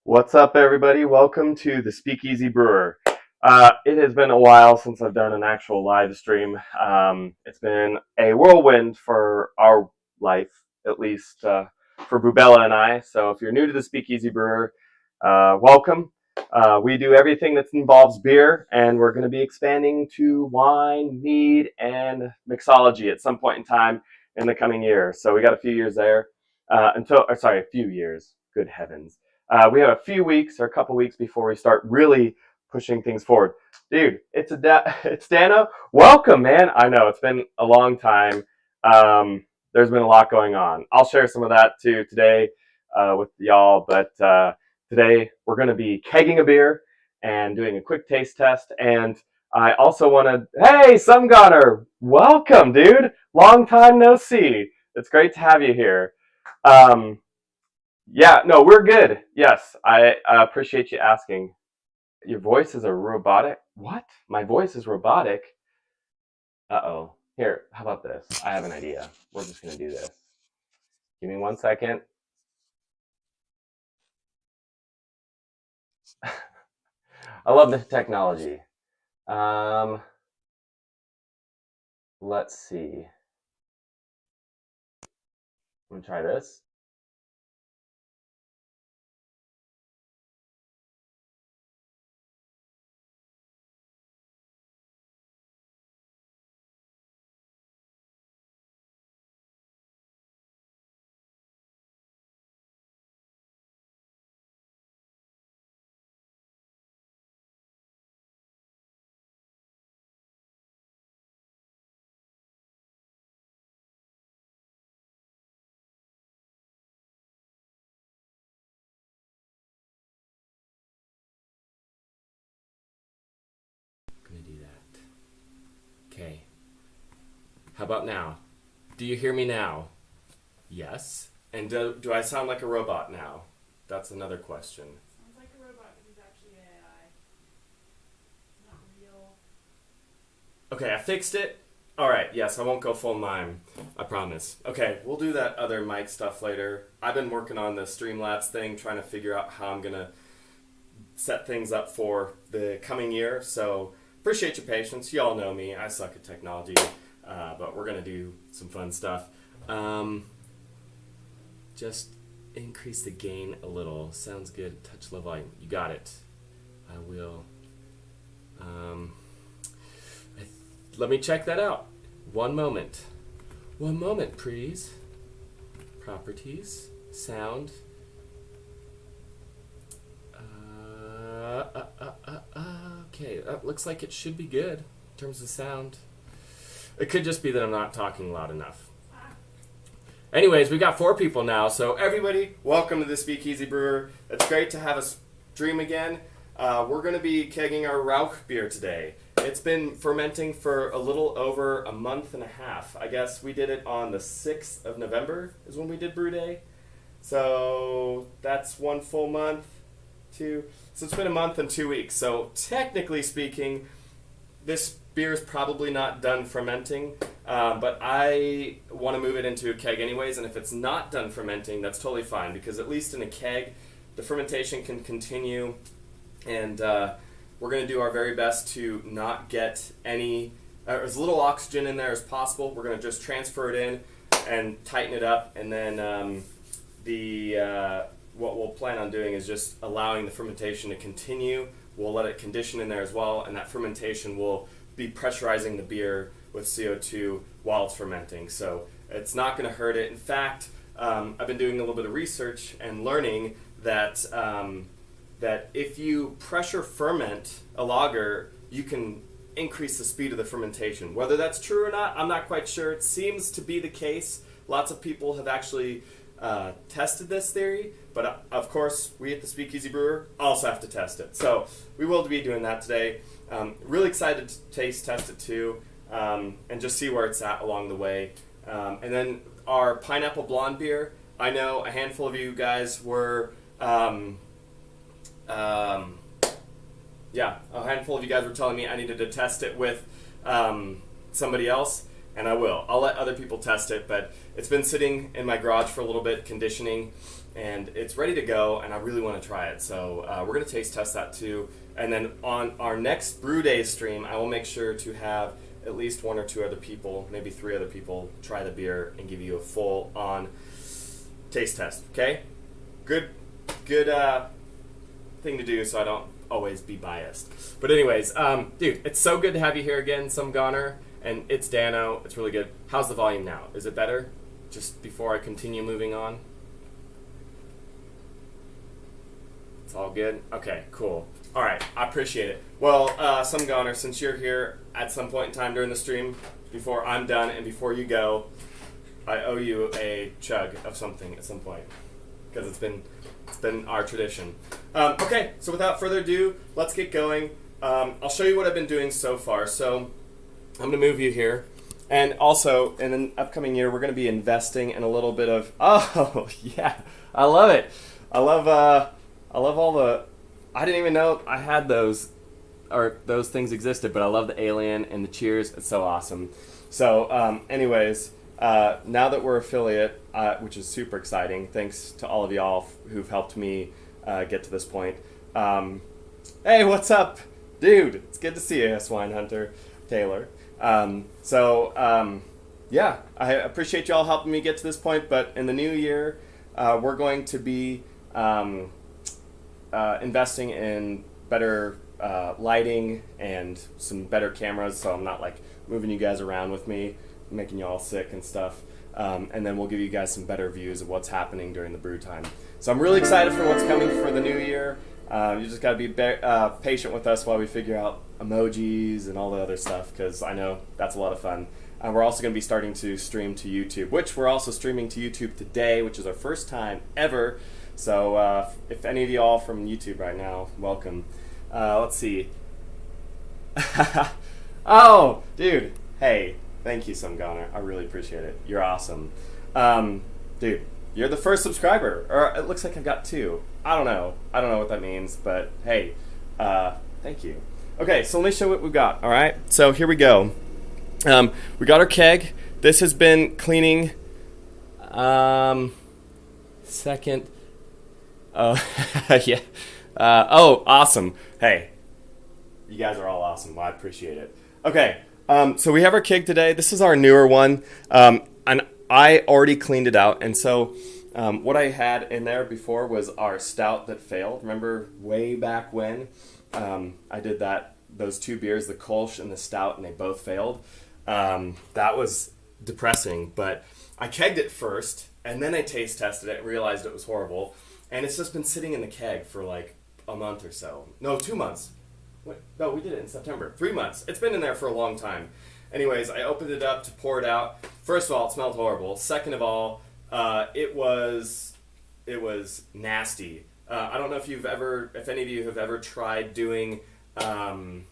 What's up, everybody? Welcome to the Speakeasy Brewer. It has been a while since I've done an actual live stream. It's been a whirlwind for our life, at least for Bubella and I. So if you're new to the Speakeasy Brewer, welcome. We do everything that involves beer, and we're going to be expanding to wine, mead, and mixology at some point in time in the coming year. So we got a few years there a few years. Good heavens. We have a few weeks or a couple weeks before we start really pushing things forward. Dude, it's Dano. Welcome, man. I know it's been a long time. There's been a lot going on. I'll share some of that too today with y'all. But today we're going to be kegging a beer and doing a quick taste test. And I also want to, hey, Some Gunner, welcome, dude. Long time no see. It's great to have you here. Yeah, no, we're good. Yes, I appreciate you asking. Your voice is a robotic. What? My voice is robotic? Uh-oh. Here, how about this? I have an idea. We're just going to do this. Give me 1 second. I love the technology. Let's see. I'm going to try this. I'm going to do that. Okay. How about now? Do you hear me now? Yes. And do I sound like a robot now? That's another question. Sounds like a robot, but he's actually AI. Not real. Okay, I fixed it. All right, yes, I won't go full mime. I promise. Okay, we'll do that other mic stuff later. I've been working on the Streamlabs thing, trying to figure out how I'm going to set things up for the coming year. So appreciate your patience. You all know me. I suck at technology, but we're going to do some fun stuff. Just increase the gain a little. Sounds good. Touch low volume. You got it. I will. Let me check that out. One moment. One moment, please. Properties. Sound. Okay, that looks like it should be good in terms of sound. It could just be that I'm not talking loud enough. Anyways, we got 4 people now, so everybody, welcome to the Speakeasy Brewer. It's great to have a stream again. We're going to be kegging our Rauchbier today. It's been fermenting for a little over a month and a half. I guess we did it on the 6th of November is when we did brew day. So that's 1 full month, 2. So it's been a month and 2 weeks. So technically speaking, this beer is probably not done fermenting, but I want to move it into a keg anyways, and if it's not done fermenting, that's totally fine, because at least in a keg, the fermentation can continue, and we're going to do our very best to not get as little oxygen in there as possible. We're going to just transfer it in and tighten it up, and then what we'll plan on doing is just allowing the fermentation to continue. We'll let it condition in there as well, and that fermentation will be pressurizing the beer with CO2 while it's fermenting. So it's not going to hurt it. In fact, I've been doing a little bit of research and learning that that if you pressure ferment a lager, you can increase the speed of the fermentation. Whether that's true or not, I'm not quite sure. It seems to be the case. Lots of people have actually tested this theory, but of course, we at the Speakeasy Brewer also have to test it. So we will be doing that today. Really excited to taste test it too, and just see where it's at along the way. And then our pineapple blonde beer, I know a handful of you guys were, a handful of you guys were telling me I needed to test it with somebody else. and I will. I'll let other people test it, but it's been sitting in my garage for a little bit, conditioning, and it's ready to go, and I really want to try it. So we're going to taste test that too. And then on our next Brew Day stream, I will make sure to have at least 1 or 2 other people, maybe 3 other people, try the beer and give you a full-on taste test, okay? Good thing to do so I don't always be biased. But anyways, dude, it's so good to have you here again, Some Goner, and it's Dano. It's really good. How's the volume now? Is it better? Just before I continue moving on? It's all good? Okay, cool. All right, I appreciate it. Well, Some Goner, since you're here at some point in time during the stream, before I'm done and before you go, I owe you a chug of something at some point, because it's been our tradition. Okay, so without further ado, let's get going. I'll show you what I've been doing so far. So I'm going to move you here. And also, in an upcoming year, we're going to be investing in a little bit of... Oh, yeah, I love it. I love all the... I didn't even know I had those, or those things existed, but I love the alien and the cheers. It's so awesome. So, anyways... now that we're affiliate, which is super exciting, thanks to all of y'all who've helped me get to this point. Hey, what's up? Dude, it's good to see you, Swine Hunter Taylor. Yeah, I appreciate y'all helping me get to this point, but in the new year, we're going to be investing in better lighting and some better cameras, so I'm not like moving you guys around with me, making you all sick and stuff, and then we'll give you guys some better views of what's happening during the brew time. So I'm really excited for what's coming for the new year. You just got to be patient with us while we figure out emojis and all the other stuff, because I know that's a lot of fun. We're also going to be starting to stream to YouTube, which we're also streaming to YouTube today, which is our first time ever. So if any of y'all from YouTube right now, welcome. Let's see. Oh, dude. Hey. Thank you, Some Goner. I really appreciate it. You're awesome. Dude, you're the first subscriber. Or it looks like I've got 2. I don't know what that means, but hey, thank you. Okay, so let me show you what we've got, all right? So here we go. We got our keg. This has been cleaning second. Oh, yeah. Oh, awesome. Hey, you guys are all awesome. Well, I appreciate it. Okay. So we have our keg today. This is our newer one, and I already cleaned it out. And so what I had in there before was our stout that failed. Remember way back when I did those 2 beers, the Kolsch and the stout, and they both failed? That was depressing, but I kegged it first, and then I taste tested it and realized it was horrible. And it's just been sitting in the keg for like a month or so. No, 2 months. No, we did it in September. 3 months. It's been in there for a long time. Anyways, I opened it up to pour it out. First of all, it smelled horrible. Second of all, it was nasty. I don't know if any of you have ever tried doing, kombucha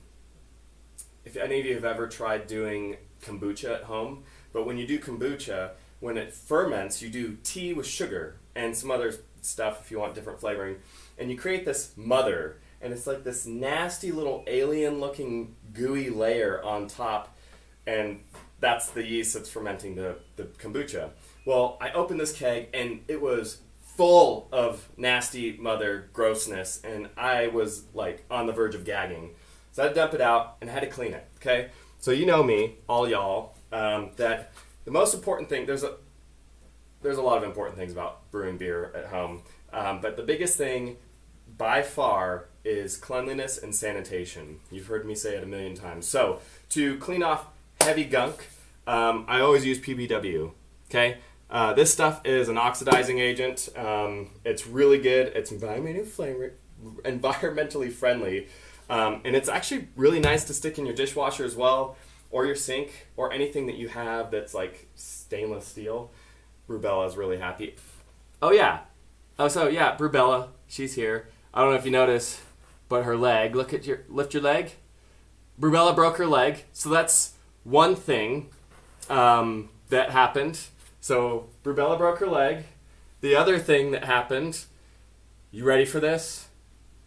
at home. But when you do kombucha, when it ferments, you do tea with sugar and some other stuff if you want different flavoring, and you create this mother. And it's like this nasty little alien-looking gooey layer on top, and that's the yeast that's fermenting the kombucha. Well, I opened this keg, and it was full of nasty mother grossness, and I was like on the verge of gagging. So I had to dump it out, and I had to clean it, okay? So you know me, all y'all, that the most important thing, there's a lot of important things about brewing beer at home, but the biggest thing by far is cleanliness and sanitation. You've heard me say it a million times. So to clean off heavy gunk, I always use PBW. Okay, this stuff is an oxidizing agent. It's really good. It's environmentally friendly, and it's actually really nice to stick in your dishwasher as well, or your sink, or anything that you have that's like stainless steel. Brubella's really happy. Oh yeah. Oh, so yeah, Brubella, she's here. I don't know if you notice, but her leg, lift your leg. Brubella broke her leg. So that's one thing that happened. So Brubella broke her leg. The other thing that happened, you ready for this?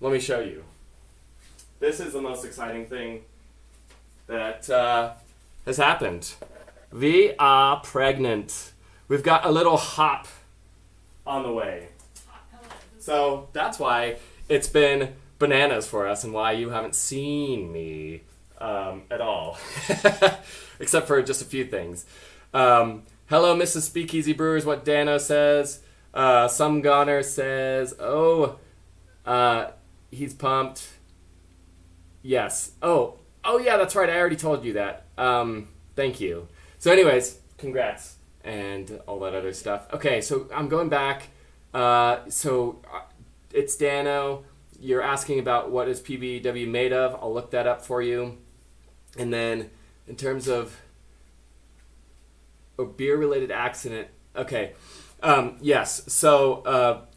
Let me show you. This is the most exciting thing that has happened. We are pregnant. We've got a little hop on the way. So that's why it's been bananas for us and why you haven't seen me at all. Except for just a few things. Hello, Mrs. Speakeasy Brewers, what Dano says. Some Goner says, he's pumped. Yes. Oh, yeah, that's right. I already told you that. Thank you. So anyways, congrats and all that other stuff. Okay, so I'm going back. It's Dano. You're asking about what is PBW made of. I'll look that up for you. And then in terms of a beer-related accident. Okay. Yes. So,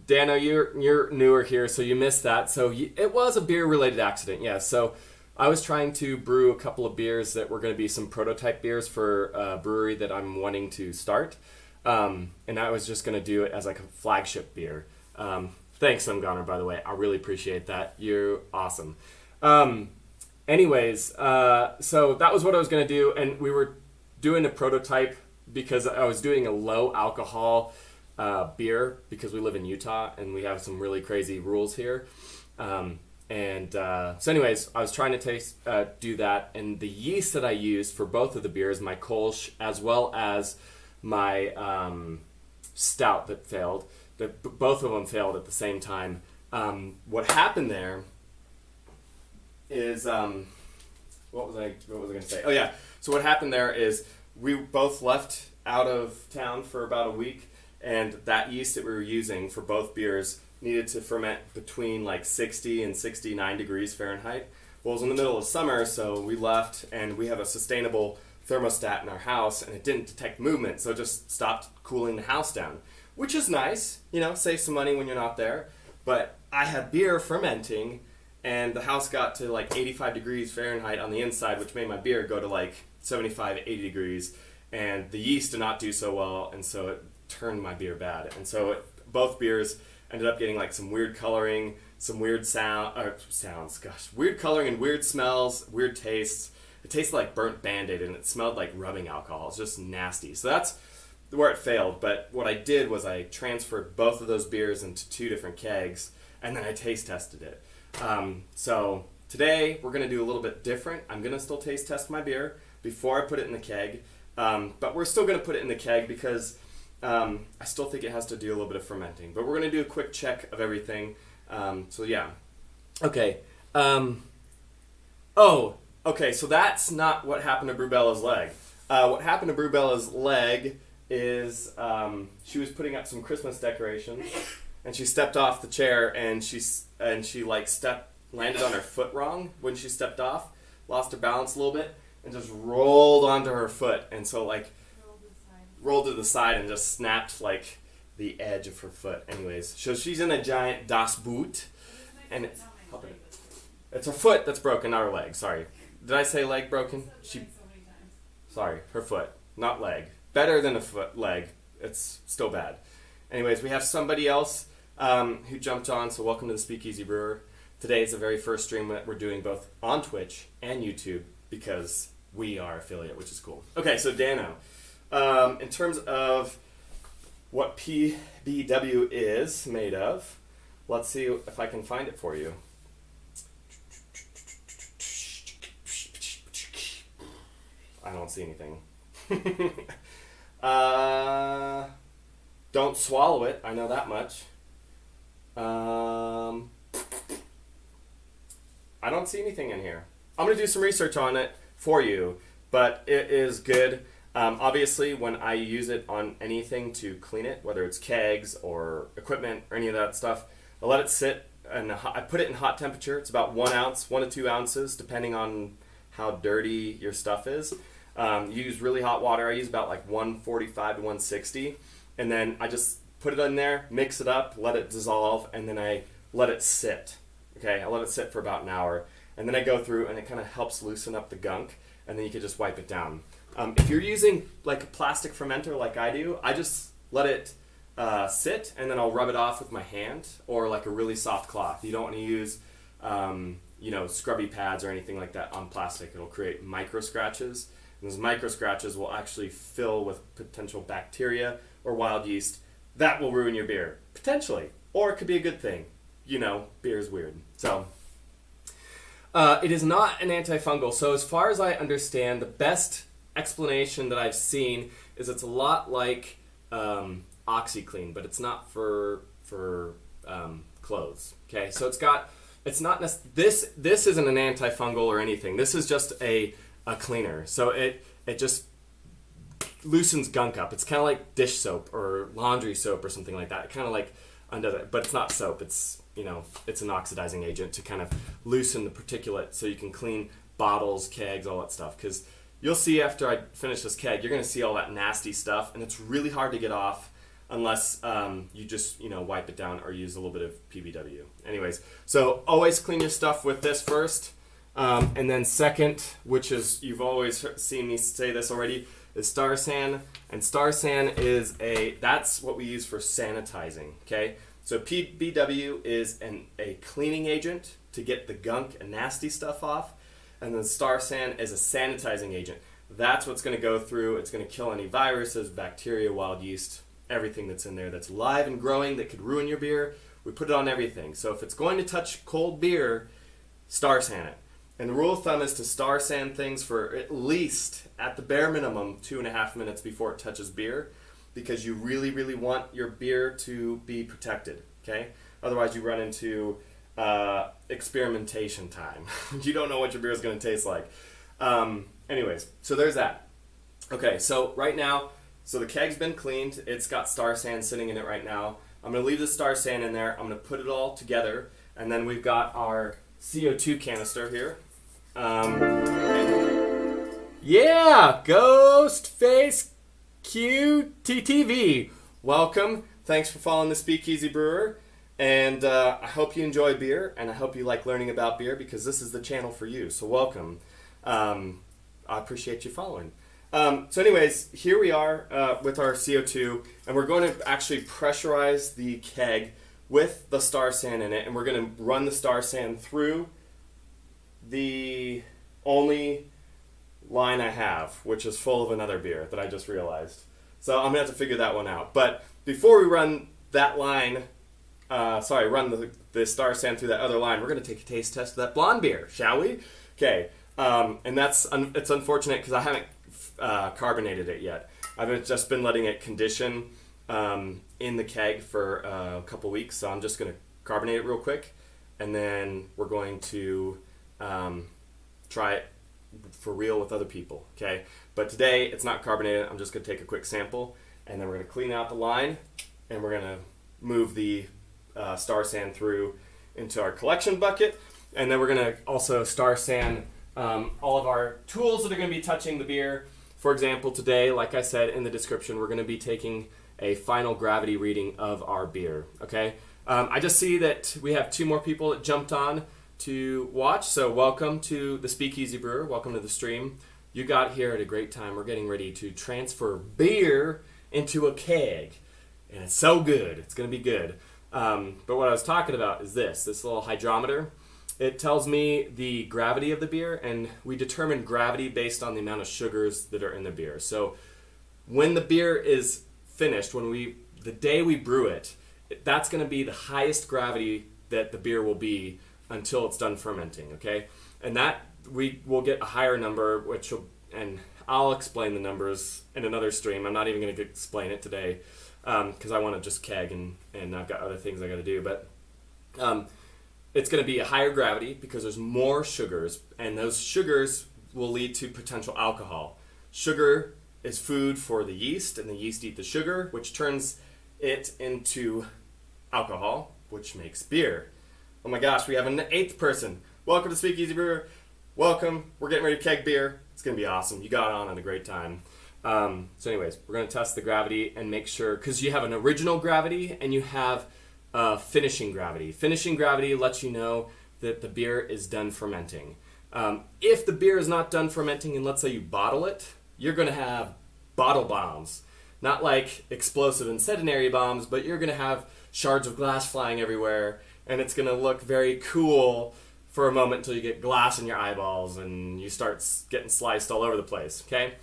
Dano, you're newer here, so you missed that. So it was a beer-related accident. Yeah. So I was trying to brew a couple of beers that were going to be some prototype beers for a brewery that I'm wanting to start. And I was just going to do it as like a flagship beer. Thanks, Goner, by the way. I really appreciate that. You're awesome. Anyways, so that was what I was going to do. And we were doing a prototype because I was doing a low alcohol beer because we live in Utah and we have some really crazy rules here. So anyways, I was trying to do that. And the yeast that I used for both of the beers, my Kolsch as well as my stout that failed, both of them failed at the same time. What happened there is, what was I going to say? Oh yeah. So what happened there is we both left out of town for about a week, and that yeast that we were using for both beers needed to ferment between like 60 and 69 degrees Fahrenheit. Well, it was in the middle of summer, so we left, and we have a sustainable thermostat in our house, and it didn't detect movement, so it just stopped cooling the house down, which is nice, save some money when you're not there. But I had beer fermenting, and the house got to like 85 degrees Fahrenheit on the inside, which made my beer go to like 75, 80 degrees, and the yeast did not do so well, and so it turned my beer bad. And so both beers ended up getting like some weird coloring, some weird weird coloring and weird smells, weird tastes. It tasted like burnt Band-Aid, and it smelled like rubbing alcohol. It's just nasty. So that's where it failed. But what I did was I transferred both of those beers into 2 different kegs, and then I taste tested it. So today we're going to do a little bit different. I'm going to still taste test my beer before I put it in the keg. But we're still going to put it in the keg because I still think it has to do a little bit of fermenting. But we're going to do a quick check of everything. So yeah. Okay. Okay, so that's not what happened to Brubella's leg. What happened to Brubella's leg is she was putting up some Christmas decorations, and she stepped off the chair, and she landed on her foot wrong when she stepped off, lost her balance a little bit, and just rolled onto her foot, and so rolled to the side and just snapped like the edge of her foot. Anyways, so she's in a giant Das Boot, and it's her foot that's broken, not her leg. Sorry. Did I say leg broken? Sorry, her foot, not leg. Better than a leg. It's still bad. Anyways, we have somebody else who jumped on, so welcome to the Speakeasy Brewer. Today is the very first stream that we're doing both on Twitch and YouTube because we are affiliate, which is cool. Okay, so Dano, in terms of what PBW is made of, let's see if I can find it for you. I don't see anything. Don't swallow it. I know that much. I don't see anything in here. I'm going to do some research on it for you, but it is good. Obviously, when I use it on anything to clean it, whether it's kegs or equipment or any of that stuff, I let it sit, and I put it in hot temperature. It's about 1 ounce, 1 to 2 ounces, depending on how dirty your stuff is. Use really hot water. I use about like 145 to 160, and then I just put it in there, mix it up, let it dissolve, and then I let it sit. Okay, I let it sit for about an hour, and then I go through, and it kind of helps loosen up the gunk, and then you can just wipe it down. If you're using like a plastic fermenter like I do, I just let it sit, and then I'll rub it off with my hand or like a really soft cloth. You don't want to use scrubby pads or anything like that on plastic. It'll create micro scratches. And those micro scratches will actually fill with potential bacteria or wild yeast. That will ruin your beer, potentially. Or it could be a good thing. You know, beer is weird. So, it is not an antifungal. So as far as I understand, the best explanation that I've seen is it's a lot like OxyClean, but it's not for clothes. Okay, so it's not this isn't an antifungal or anything. This is just a cleaner. So it just loosens gunk up. It's kind of like dish soap or laundry soap or something like that. It kind of like undoes it, but it's not soap. It's it's an oxidizing agent to kind of loosen the particulate so you can clean bottles, kegs, all that stuff. Because you'll see after I finish this keg, you're going to see all that nasty stuff, and it's really hard to get off unless you just wipe it down or use a little bit of PBW. Anyways, so always clean your stuff with this first, and then second, which is you've always seen me say this already, is Star San, and Star San is that's what we use for sanitizing. Okay, so PBW is a cleaning agent to get the gunk and nasty stuff off, and then Star San is a sanitizing agent. That's what's going to go through. It's going to kill any viruses, bacteria, wild yeast, everything that's in there that's live and growing that could ruin your beer. We put it on everything. So if it's going to touch cold beer, Star San it. And the rule of thumb is to Star San things for at least, at the bare minimum, 2.5 minutes before it touches beer, because you really, really want your beer to be protected. Okay? Otherwise, you run into experimentation time. You don't know what your beer is going to taste like. Anyways, so there's that. Okay, so right now, so the keg's been cleaned. It's got Star San sitting in it right now. I'm going to leave the Star San in there. I'm going to put it all together. And then we've got our CO2 canister here. Yeah! Ghostface QTTV. Welcome. Thanks for following the Speakeasy Brewer. And I hope you enjoy beer. And I hope you like learning about beer because this is the channel for you. So welcome. I appreciate you following. So anyways, here we are with our CO2, and we're going to actually pressurize the keg with the Star San in it, and we're going to run the Star San through the only line I have, which is full of another beer that I just realized. So I'm going to have to figure that one out. But before we run that line, run the Star San through that other line, we're going to take a taste test of that blonde beer, shall we? Okay, and it's unfortunate because I haven't carbonated it yet. I've just been letting it condition in the keg for a couple weeks, so I'm just going to carbonate it real quick, and then we're going to try it for real with other people. Okay, but today it's not carbonated. I'm just going to take a quick sample, and then we're going to clean out the line, and we're going to move the Star San through into our collection bucket, and then we're going to also Star San all of our tools that are going to be touching the beer. For example, today, like I said in the description, we're going to be taking a final gravity reading of our beer. Okay, I just see that we have 2 more people that jumped on to watch, so welcome to the Speakeasy Brewer. Welcome to the stream. You got here at a great time. We're getting ready to transfer beer into a keg, and it's so good. It's going to be good. But what I was talking about is this little hydrometer. It tells me the gravity of the beer, and we determine gravity based on the amount of sugars that are in the beer. So when the beer is finished, the day we brew it, that's going to be the highest gravity that the beer will be until it's done fermenting, okay? And that we will get a higher number, and I'll explain the numbers in another stream. I'm not even going to explain it today because I want to just keg, and I've got other things I got to do. But it's going to be a higher gravity because there's more sugars, and those sugars will lead to potential alcohol. Sugar is food for the yeast, and the yeast eat the sugar, which turns it into alcohol, which makes beer. Oh my gosh, we have an 8th person. Welcome to Speakeasy Brewer. Welcome. We're getting ready to keg beer. It's going to be awesome. You got on at a great time. So anyways, we're going to test the gravity and make sure, because you have an original gravity and you have finishing gravity. Finishing gravity lets you know that the beer is done fermenting. If the beer is not done fermenting, and let's say you bottle it, you're going to have bottle bombs. Not like explosive incendiary bombs, but you're going to have shards of glass flying everywhere, and it's going to look very cool for a moment until you get glass in your eyeballs and you start getting sliced all over the place, okay?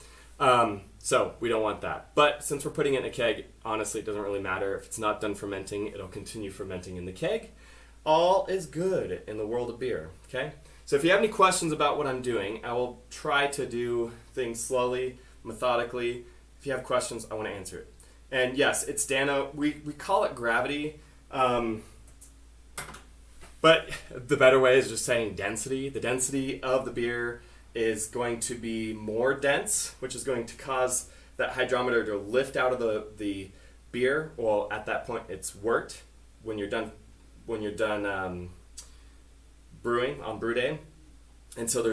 So we don't want that. But since we're putting it in a keg, honestly, it doesn't really matter. If it's not done fermenting, it'll continue fermenting in the keg. All is good in the world of beer, okay? So if you have any questions about what I'm doing, I will try to do things slowly, methodically. If you have questions, I want to answer it. And yes, it's Dano. We call it gravity, but the better way is just saying density. The density of the beer is going to be more dense, which is going to cause that hydrometer to lift out of the beer. Well, at that point, it's wort when you're done brewing on brew day, and so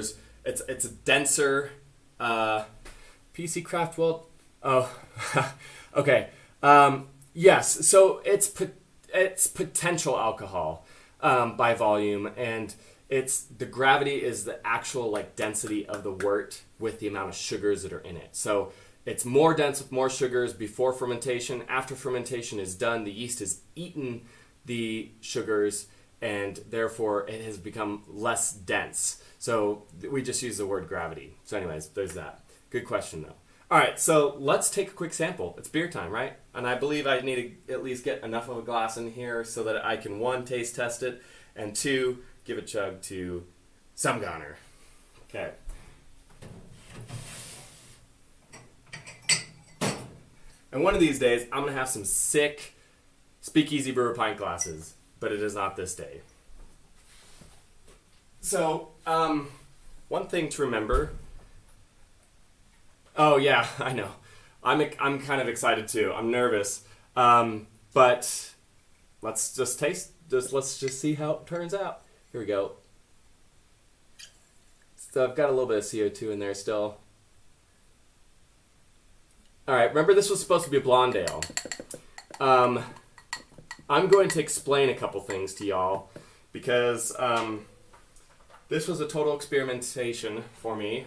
it's a denser PC Craft World. Oh, okay. Yes, so it's potential alcohol by volume, and the gravity is the actual like density of the wort with the amount of sugars that are in it. So it's more dense with more sugars before fermentation. After fermentation is done, the yeast has eaten the sugars, and therefore it has become less dense. So we just use the word gravity. So anyways, there's that. Good question though. All right, so let's take a quick sample. It's beer time, right? And I believe I need to at least get enough of a glass in here so that I can, 1, taste test it, and 2, give a chug to some goner. Okay. And one of these days, I'm going to have some sick Speakeasy Brewer pint glasses, but it is not this day. So, one thing to remember. Oh yeah, I know. I'm kind of excited too. I'm nervous, but let's just taste. Let's just see how it turns out. Here we go. So I've got a little bit of CO2 in there still. All right. Remember, this was supposed to be a blonde ale. I'm going to explain a couple things to y'all because this was a total experimentation for me.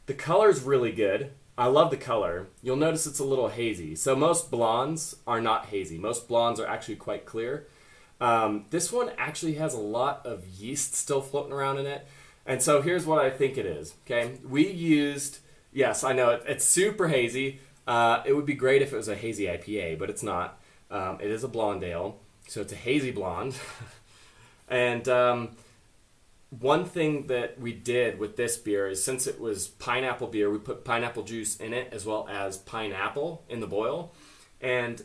The color's really good. I love the color. You'll notice it's a little hazy. So most blondes are not hazy. Most blondes are actually quite clear. This one actually has a lot of yeast still floating around in it. And so here's what I think it is. Okay, we used, yes, I know it's super hazy. It would be great if it was a hazy IPA, but it's not. It is a blonde ale, so it's a hazy blonde. And one thing that we did with this beer is, since it was pineapple beer, we put pineapple juice in it as well as pineapple in the boil. And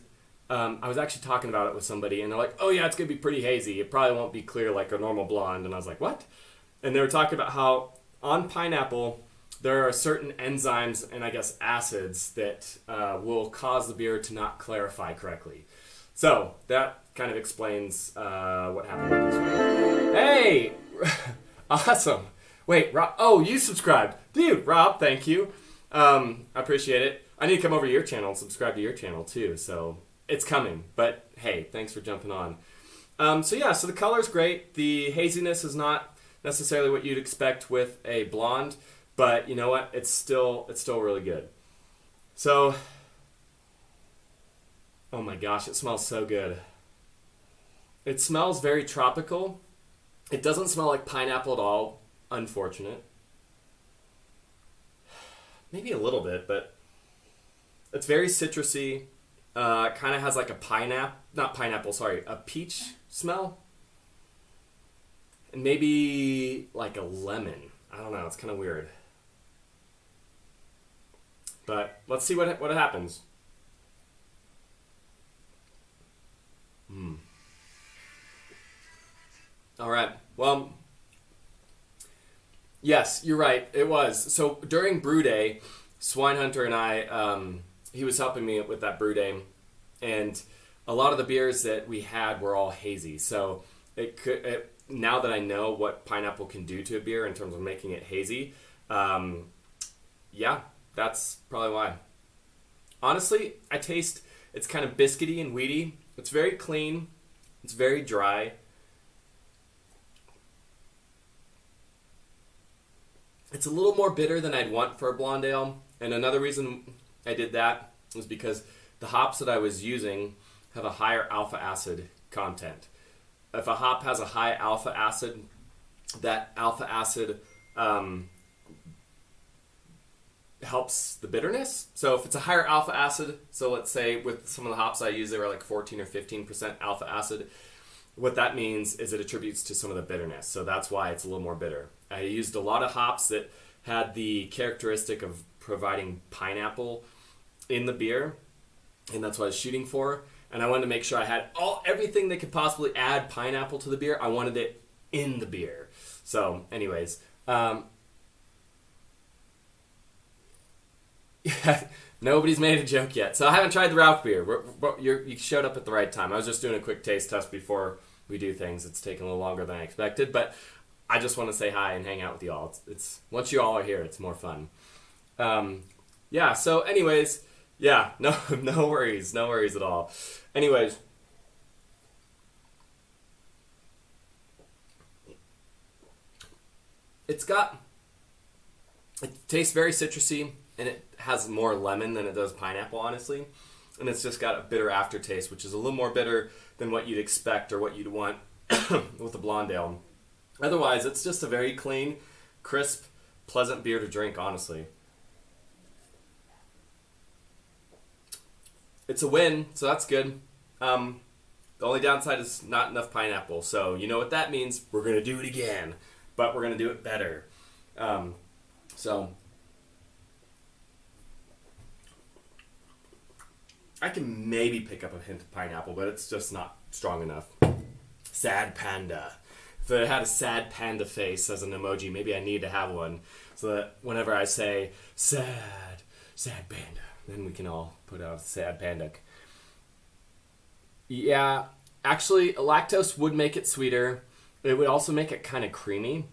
I was actually talking about it with somebody, and they're like, oh yeah, it's going to be pretty hazy. It probably won't be clear like a normal blonde. And I was like, what? And they were talking about how on pineapple, there are certain enzymes and I guess acids that will cause the beer to not clarify correctly. So that kind of explains what happened with this one. Hey! Awesome. Wait, Rob. Oh, you subscribed. Dude, Rob, thank you. I appreciate it. I need to come over to your channel and subscribe to your channel too. So it's coming. But hey, thanks for jumping on. So the color's great. The haziness is not necessarily what you'd expect with a blonde, but you know what? It's still really good. So, oh my gosh, it smells so good. It smells very tropical. It doesn't smell like pineapple at all. Unfortunate. Maybe a little bit, but it's very citrusy. It kind of has like a a peach smell. And maybe like a lemon. I don't know. It's kind of weird. But let's see what happens. All right. Well, yes, you're right. It was. So during brew day, Swinehunter and I, he was helping me with that brew day, and a lot of the beers that we had were all hazy. So now that I know what pineapple can do to a beer in terms of making it hazy, that's probably why. Honestly, I taste it's kind of biscuity and weedy. It's very clean. It's very dry. It's a little more bitter than I'd want for a blonde ale. And another reason I did that was because the hops that I was using have a higher alpha acid content. if a hop has a high alpha acid, that alpha acid helps the bitterness. So if it's a higher alpha acid, so let's say with some of the hops I use, they were like 14 or 15% alpha acid. What that means is it attributes to some of the bitterness. So that's why it's a little more bitter. I used a lot of hops that had the characteristic of providing pineapple in the beer, and that's what I was shooting for. And I wanted to make sure I had everything that could possibly add pineapple to the beer. I wanted it in the beer. So anyways, nobody's made a joke yet. So I haven't tried the Rauchbier. You showed up at the right time. I was just doing a quick taste test before we do things. It's taken a little longer than I expected, but I just want to say hi and hang out with you all. It's once you all are here, it's more fun. Yeah, so anyways, yeah, no worries at all. Anyways, it tastes very citrusy, and it has more lemon than it does pineapple, honestly. And it's just got a bitter aftertaste, which is a little more bitter than what you'd expect or what you'd want with a blonde ale. Otherwise, it's just a very clean, crisp, pleasant beer to drink, honestly. It's a win, so that's good. The only downside is not enough pineapple. So you know what that means. We're going to do it again, but we're going to do it better. So I can maybe pick up a hint of pineapple, but it's just not strong enough. Sad panda. If it had a sad panda face as an emoji, maybe I need to have one so that whenever I say sad panda, then we can all put out a sad panda. Yeah, actually, lactose would make it sweeter. It would also make it kind of creamy.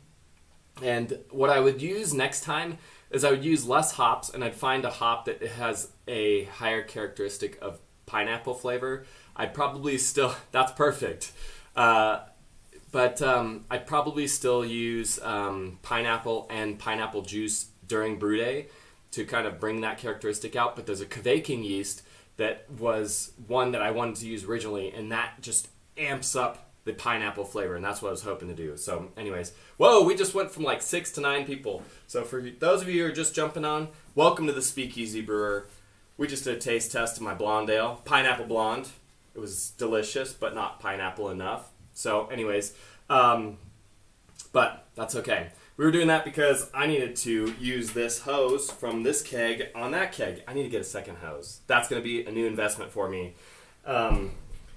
And what I would use next time is I would use less hops, and I'd find a hop that has a higher characteristic of pineapple flavor. I'd probably still... That's perfect. But I'd probably still use pineapple and pineapple juice during brew day to kind of bring that characteristic out. But there's a Kegging yeast that was one that I wanted to use originally, and that just amps up the pineapple flavor, and that's what I was hoping to do. So anyways, whoa, we just went from like 6 to 9 people. So for those of you who are just jumping on, welcome to the Speakeasy Brewer. We just did a taste test of my blonde ale, pineapple blonde. It was delicious, but not pineapple enough. So anyways, but that's okay. We were doing that because I needed to use this hose from this keg on that keg. I need to get a second hose. That's going to be a new investment for me.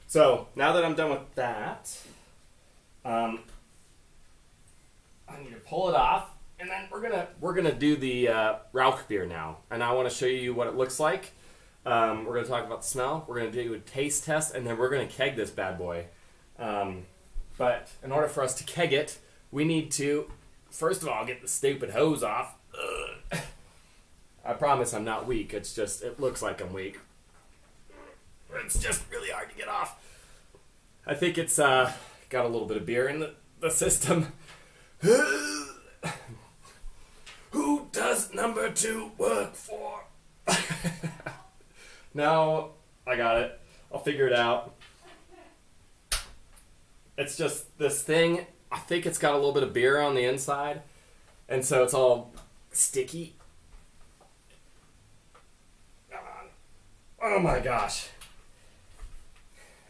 So now that I'm done with that, I need to pull it off, and then we're gonna do the Rauchbier now, and I want to show you what it looks like. We're gonna talk about the smell. We're gonna do a taste test, and then we're gonna keg this bad boy. But in order for us to keg it, we need to first of all get the stupid hose off. Ugh. I promise I'm not weak. It's just it looks like I'm weak. It's just really hard to get off. I think it's got a little bit of beer in the system. Who does number 2 work for? No, I got it. I'll figure it out. It's just this thing. I think it's got a little bit of beer on the inside, and so it's all sticky. Oh my gosh.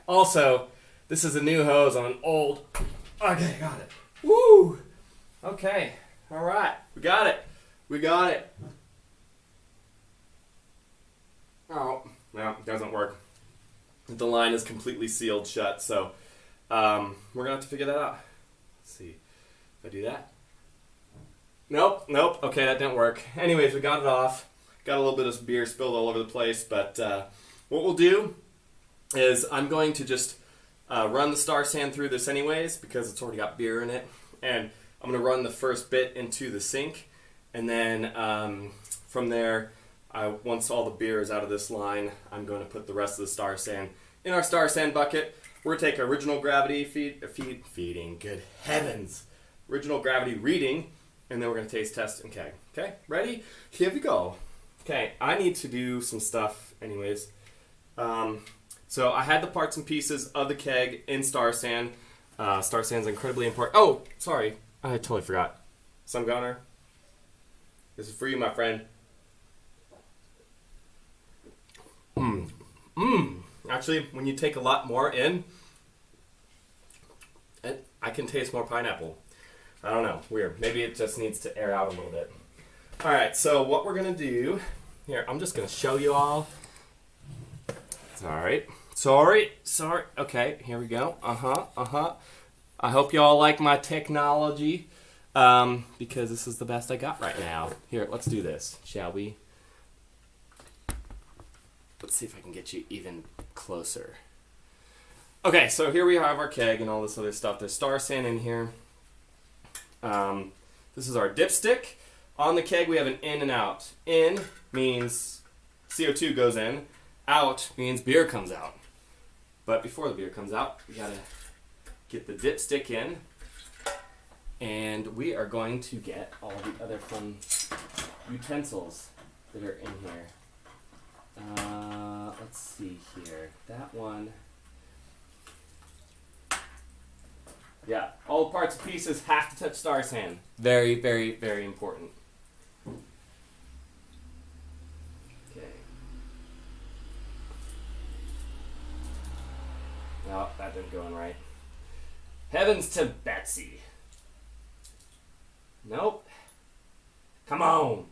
Also, this is a new hose on an old... Okay, got it. Woo! Okay, all right. We got it. Oh, no, it doesn't work. The line is completely sealed shut, so we're going to have to figure that out. Let's see if I do that. Nope. Okay, that didn't work. Anyways, we got it off. Got a little bit of beer spilled all over the place, but what we'll do is I'm going to just run the Star Sand through this anyways because it's already got beer in it. And I'm going to run the first bit into the sink. And then from there, once all the beer is out of this line, I'm going to put the rest of the Star Sand in our Star Sand bucket. We're going to take original gravity feeding, good heavens, original gravity reading, and then we're going to taste test and keg. Okay, ready? Here we go. Okay, I need to do some stuff anyways. So I had the parts and pieces of the keg in Star Sand. Star sand's incredibly important. Oh, sorry. I totally forgot. Sun Gunner. This is for you, my friend. Actually, when you take a lot more in, I can taste more pineapple. I don't know. Weird. Maybe it just needs to air out a little bit. All right, so what we're going to do... Here, I'm just going to show you all. Sorry. Okay, here we go. I hope you all like my technology, because this is the best I got right now. Here, let's do this, shall we? Let's see if I can get you even closer. Okay, so here we have our keg and all this other stuff. There's Star San in here. This is our dipstick. On the keg, we have an in and out. In means CO2 goes in. Out means beer comes out. But before the beer comes out, we gotta get the dipstick in. And we are going to get all the other fun utensils that are in here. Let's see here. That one. Yeah, all the parts and pieces have to touch Star San. Very, very, very important. Okay. No, that didn't go in right. Heavens to Betsy. Nope. Come on.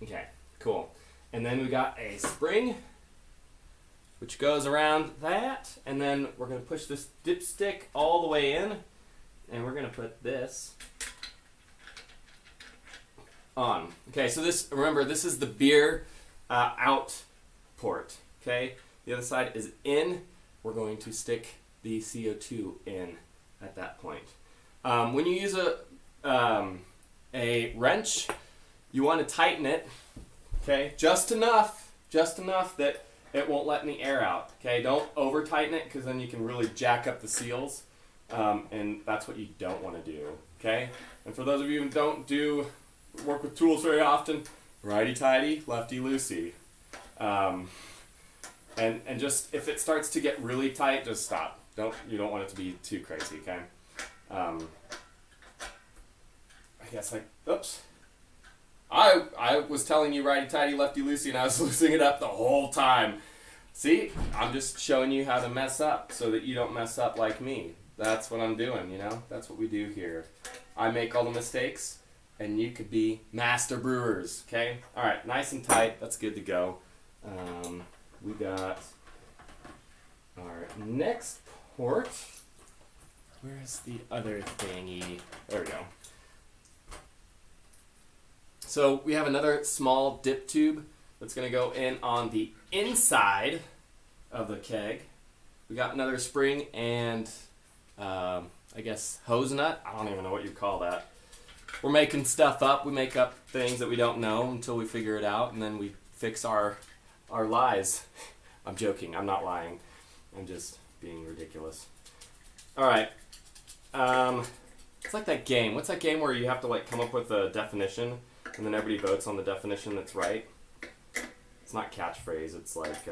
Okay, cool. And then we got a spring, which goes around that, and then we're going to push this dipstick all the way in, and we're going to put this on. Okay, so this, remember, this is the beer out port, okay? The other side is in. We're going to stick the CO2 in at that point. When you use a wrench, you want to tighten it, okay? Just enough that it won't let any air out, okay? Don't over tighten it, because then you can really jack up the seals, and that's what you don't want to do, okay? And for those of you who don't work with tools very often, righty-tighty, lefty-loosey. And just, if it starts to get really tight, just stop. You don't want it to be too crazy, okay? I guess oops. I was telling you righty-tighty, lefty-loosey, and I was losing it up the whole time. See? I'm just showing you how to mess up so that you don't mess up like me. That's what I'm doing, you know? That's what we do here. I make all the mistakes, and you could be master brewers, okay? All right, nice and tight. That's good to go. We got our next port. Where's the other thingy? There we go. So we have another small dip tube that's going to go in on the inside of the keg. We got another spring and I guess hose nut. I don't even know what you call that. We're making stuff up. We make up things that we don't know until we figure it out, and then we fix our lies. I'm joking. I'm not lying. I'm just being ridiculous. All right. It's like that game. What's that game where you have to come up with a definition, and then everybody votes on the definition that's right? It's not catchphrase. It's like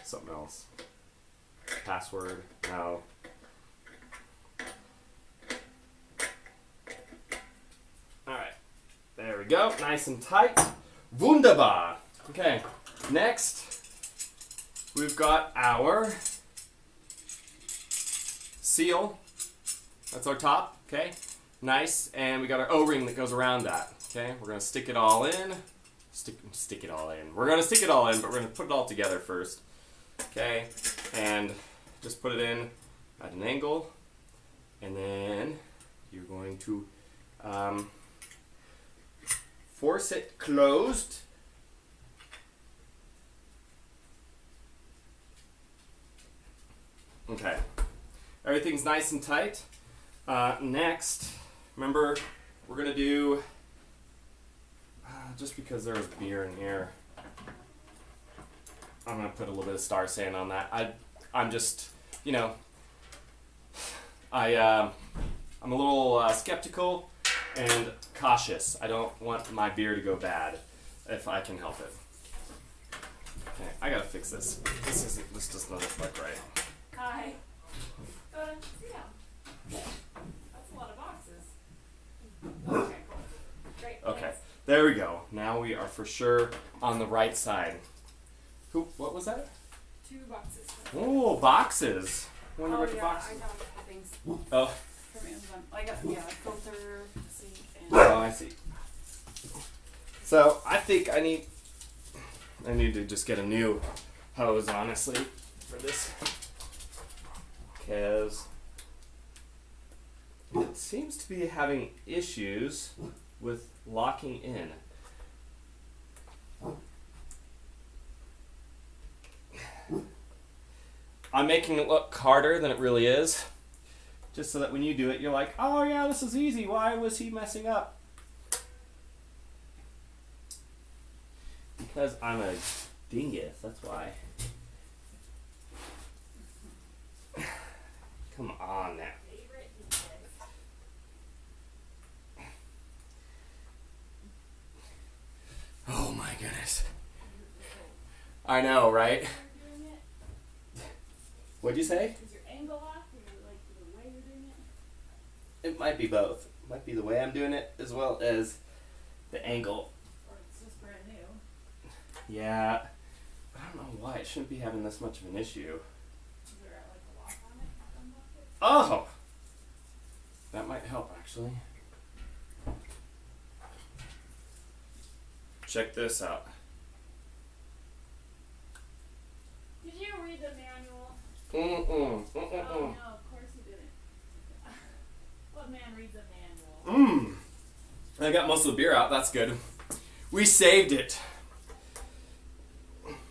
something else. Password. No. All right. There we go. Nice and tight. Wunderbar. Okay. Next, we've got our seal. That's our top. Okay. Nice. And we got our O-ring that goes around that. Okay. We're going to stick it all in. Stick it all in. We're going to stick it all in, but we're going to put it all together first. Okay. And just put it in at an angle. And then you're going to force it closed. Okay. Everything's nice and tight. Next, remember, we're going to do, just because there was beer in here, I'm going to put a little bit of Star San on that. I'm just, I'm a little skeptical and cautious. I don't want my beer to go bad if I can help it. Okay. I gotta fix this. This does not look right. Hi. Go to see them. That's a lot of boxes. Okay, cool. Great. Okay, Thanks. there we go. Now we are for sure on the right side. What was that? 2 boxes. Oh, boxes. I wonder Oh what the yeah, box. I got things Oh, from Amazon. I got a filter, sink, and oh, I see. So I think I need to just get a new hose, honestly, for this, because it seems to be having issues with locking in. I'm making it look harder than it really is, just so that when you do it, you're like, oh yeah, this is easy. Why was he messing up? Because I'm a dingus, that's why. Come on now. favorite dishes. Oh my goodness. I know, right? You're doing it. What'd you say? Is your angle off, or like the way you're doing it, It might be both. It might be the way I'm doing it as well as the angle. or it's just brand new? Yeah. I don't know why it shouldn't be having this much of an issue. Is there like a lock on it? Unlock it? Oh! That might help actually. Check this out. Did you read the manual? Mm-mm. Oh Mm-mm. no, of course you didn't. What man reads a manual? I got most of the beer out. That's good. We saved it.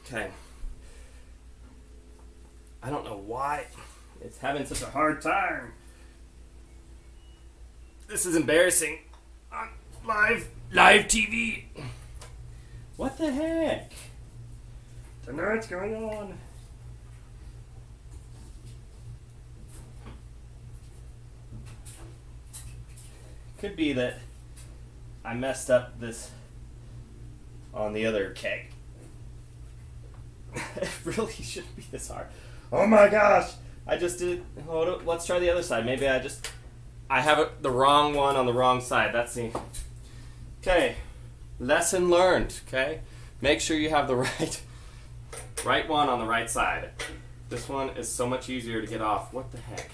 Okay. I don't know why it's having such a hard time. This is embarrassing on live TV. What the heck? Don't know what's going on. Could be that I messed up this on the other keg. It really shouldn't be this hard. Oh my gosh! I just did. Let's try the other side. Maybe I have the wrong one on the wrong side. That's the. Okay, lesson learned. Okay, make sure you have the right one on the right side. This one is so much easier to get off. What the heck?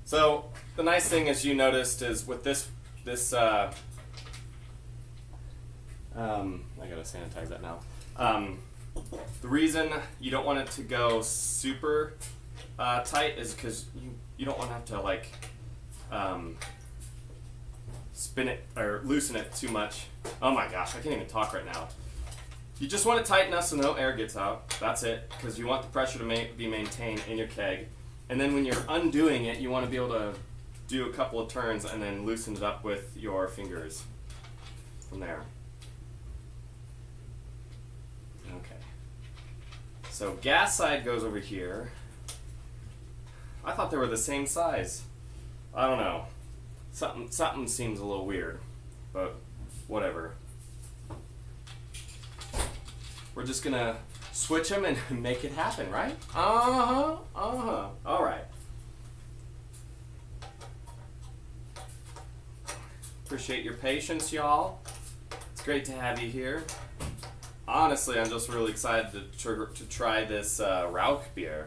So the nice thing, as you noticed, is with this I gotta sanitize that now. The reason you don't want it to go super tight is because you don't want to have to like spin it or loosen it too much. Oh my gosh, I can't even talk right now. You just want it tight enough so no air gets out. That's it, because you want the pressure to be maintained in your keg. And then when you're undoing it, you want to be able to do a couple of turns and then loosen it up with your fingers from there. Okay. So gas side goes over here. I thought they were the same size. I don't know. Something seems a little weird, but whatever. We're just gonna switch them and make it happen, right? Uh-huh. All right. Appreciate your patience, y'all. It's great to have you here. Honestly, I'm just really excited to try this Rauchbier.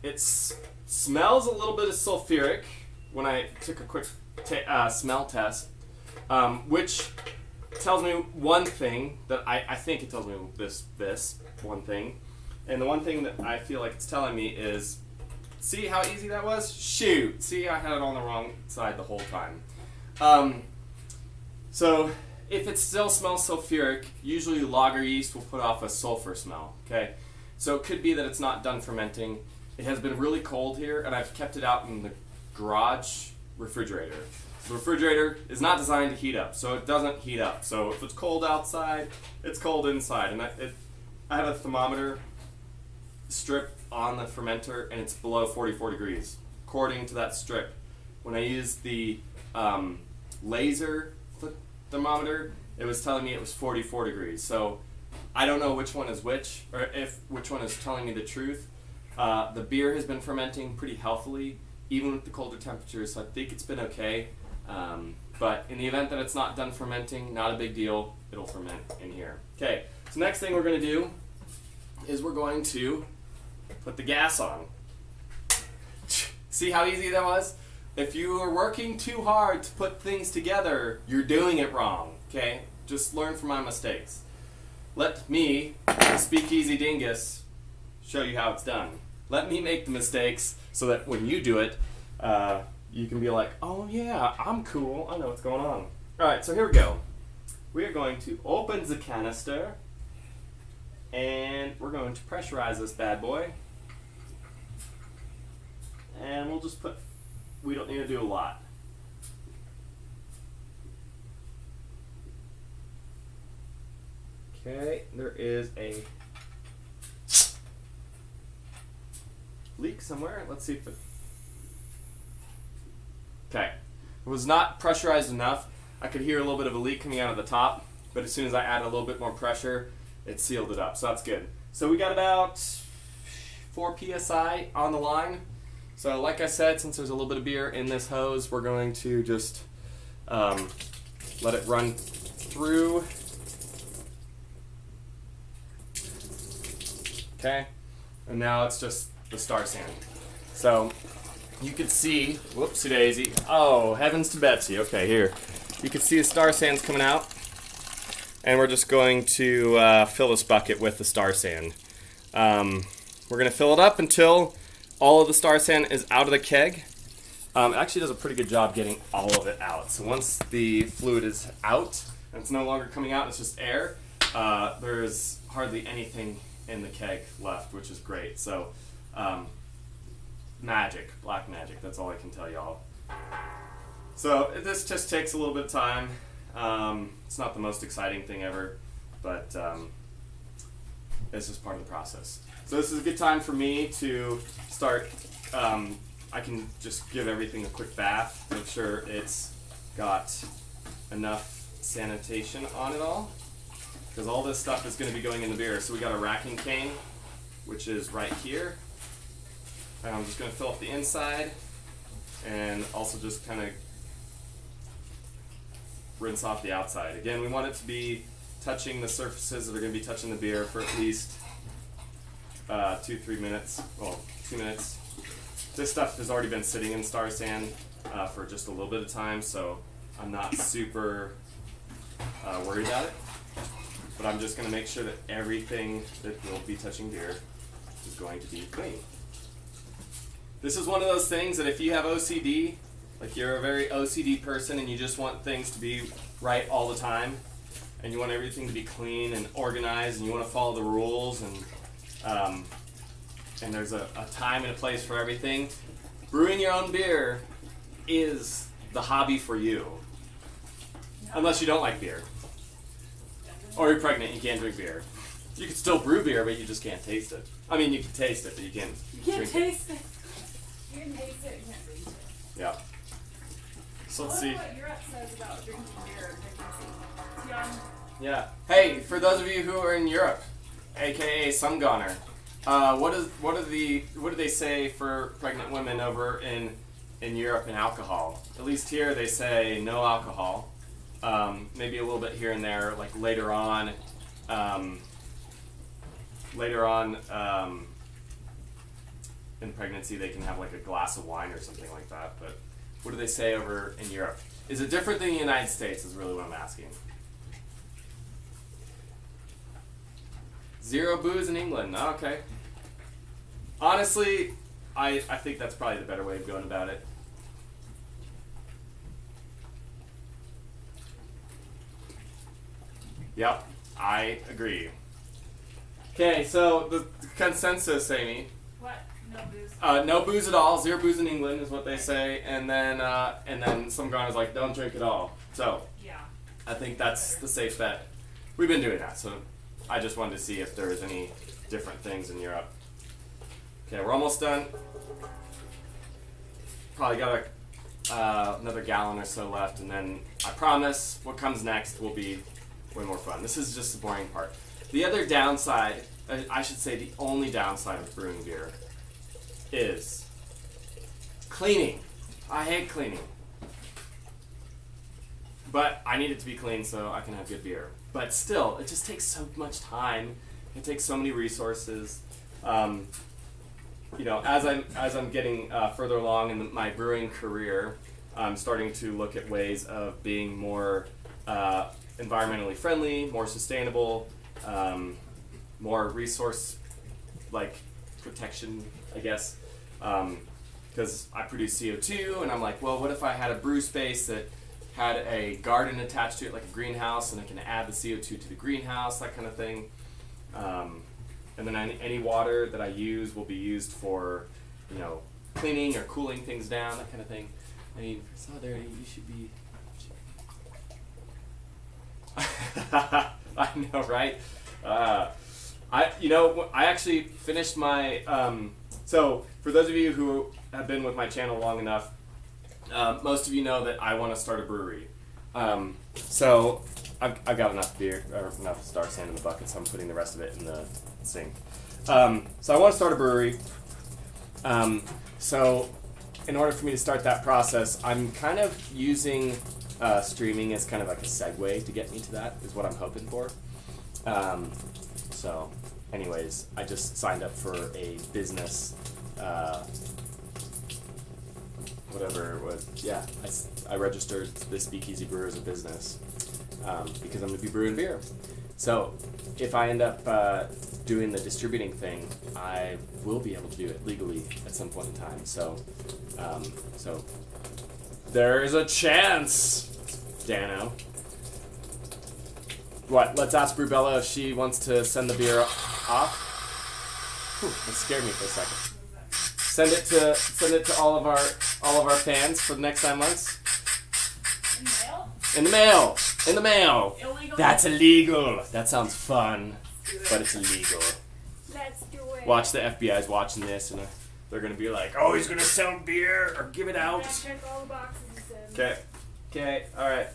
It smells a little bit of sulfuric when I took a quick smell test, which tells me one thing that I think it tells me this one thing, and the one thing that I feel like it's telling me is, see how easy that was? Shoot, see, I had it on the wrong side the whole time. So if it still smells sulfuric, usually lager yeast will put off a sulfur smell. Okay, so it could be that it's not done fermenting. It has been really cold here, and I've kept it out in the garage refrigerator. The refrigerator is not designed to heat up, so it doesn't heat up. So if it's cold outside, it's cold inside. And I have a thermometer strip on the fermenter, and it's below 44 degrees, according to that strip. When I use the laser thermometer, it was telling me it was 44 degrees. So I don't know which one is which, or if which one is telling me the truth. The beer has been fermenting pretty healthily, even with the colder temperatures, so I think it's been okay. But in the event that it's not done fermenting, not a big deal. It'll ferment in here. Okay, so next thing we're going to do is we're going to put the gas on. See how easy that was? If you are working too hard to put things together, you're doing it wrong. Okay, just learn from my mistakes. Let me, the Speakeasy Dingus, show you how it's done. Let me make the mistakes so that when you do it, you can be like, oh yeah, I'm cool, I know what's going on. Alright, so here we go. We are going to open the canister, and we're going to pressurize this bad boy. And we'll just put, we don't need to do a lot. Okay, there is a leak somewhere. Let's see if it... Okay, it was not pressurized enough. I could hear a little bit of a leak coming out of the top, but as soon as I add a little bit more pressure, it sealed it up, so that's good. So we got about 4 psi on the line. So like I said, since there's a little bit of beer in this hose, we're going to just let it run through. Okay, and now it's just the star sand. So you can see, whoopsie daisy, oh heavens to Betsy, okay, here. You can see the star sand's coming out, and we're just going to fill this bucket with the star sand. We're going to fill it up until all of the star sand is out of the keg. It actually does a pretty good job getting all of it out. So once the fluid is out, and it's no longer coming out, it's just air, there's hardly anything in the keg left, which is great. So magic, black magic, that's all I can tell y'all. So this just takes a little bit of time. It's not the most exciting thing ever, but it's just part of the process. So this is a good time for me to start. I can just give everything a quick bath, make sure it's got enough sanitation on it all, because all this stuff is going to be going in the beer. So we got a racking cane, which is right here. And I'm just going to fill up the inside, and also just kind of rinse off the outside. Again, we want it to be touching the surfaces that are going to be touching the beer for at least 2-3 minutes. Well, 2 minutes. This stuff has already been sitting in star sand for just a little bit of time, so I'm not super worried about it. But I'm just going to make sure that everything that will be touching beer is going to be clean. This is one of those things that if you have OCD, like you're a very OCD person and you just want things to be right all the time, and you want everything to be clean and organized, and you want to follow the rules, and there's a time and a place for everything, brewing your own beer is the hobby for you. Unless you don't like beer. Or you're pregnant and you can't drink beer. You can still brew beer, but you just can't taste it. I mean, you can taste it, but you can't drink taste it. You can taste it, you can't drink it. Yeah. So let's see. What Europe says about drinking beer and pregnancy. Young. Yeah. Hey, for those of you who are in Europe, aka some goner, what do they say for pregnant women over in Europe in alcohol? At least here they say no alcohol. Maybe a little bit here and there, like later on in pregnancy they can have like a glass of wine or something like that. But what do they say over in Europe? Is it different than the United States is really what I'm asking. 0 booze in England. Okay. Honestly, I think that's probably the better way of going about it. Yep, I agree. Okay, so the consensus, Amy. What? No booze? No booze at all. 0 booze in England is what they say, and then some guy is like, don't drink at all. So Yeah. I think that's the safe bet. We've been doing that, so I just wanted to see if there was any different things in Europe. Okay, we're almost done. Probably got another gallon or so left, and then I promise what comes next will be way more fun. This is just the boring part. The other downside, I should say the only downside of brewing beer is cleaning. I hate cleaning. But I need it to be clean so I can have good beer. But still, it just takes so much time. It takes so many resources. You know, as I'm getting further along in my brewing career, I'm starting to look at ways of being more environmentally friendly, more sustainable, more resource like protection, I guess. Because I produce CO2, and I'm like, well, what if I had a brew space that had a garden attached to it, like a greenhouse, and I can add the CO2 to the greenhouse, that kind of thing. And then any water that I use will be used for, you know, cleaning or cooling things down, that kind of thing. I mean, for solidarity, you should be. I know, right? I actually finished my. So for those of you who have been with my channel long enough, most of you know that I want to start a brewery. So I've got enough beer, or enough Star Sand in the bucket, so I'm putting the rest of it in the sink. So I want to start a brewery. So in order for me to start that process, I'm kind of using streaming as kind of like a segue to get me to that, is what I'm hoping for. So anyways, I just signed up for a business, whatever it was. Yeah, I registered the Speakeasy Brewer as a business because I'm going to be brewing beer. So if I end up doing the distributing thing, I will be able to do it legally at some point in time. So there is a chance, Dano. What? Let's ask Brubella if she wants to send the beer off. Whew, that scared me for a second. Send it to all of our fans for the next 9 months. In the mail. In the mail. Illegal. That's illegal. That sounds fun, but it's illegal. Let's do it. Watch the FBI's watching this, and they're gonna be like, "Oh, he's gonna sell beer or give it out." Check all the boxes he said. Okay. All right.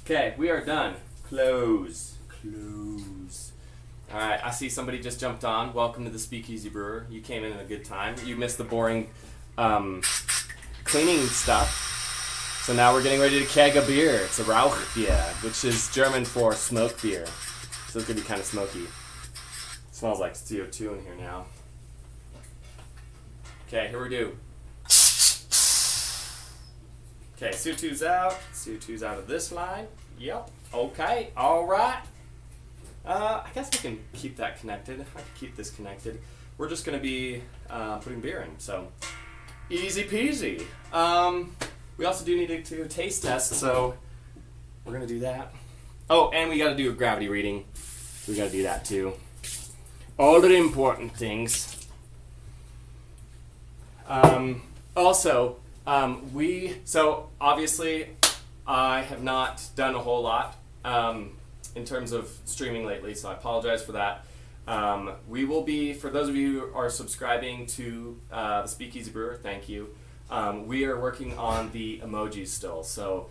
Okay, we are done. Close. All right, I see somebody just jumped on. Welcome to the Speakeasy Brewer. You came in at a good time. You missed the boring cleaning stuff. So now we're getting ready to keg a beer. It's a Rauchbier, which is German for smoke beer. So it's going to be kind of smoky. It smells like CO2 in here now. Okay, here we do. Okay, CO2's out. CO2's out of this line. Yep. Okay, all right. I guess we can keep that connected. I can keep this connected. We're just going to be putting beer in, so easy peasy. We also do need to do a taste test, so we're going to do that. Oh, and we got to do a gravity reading. We got to do that too. All the important things. So obviously I have not done a whole lot in terms of streaming lately, so I apologize for that. We will be, for those of you who are subscribing to the Speakeasy Brewer, thank you. We are working on the emojis still, so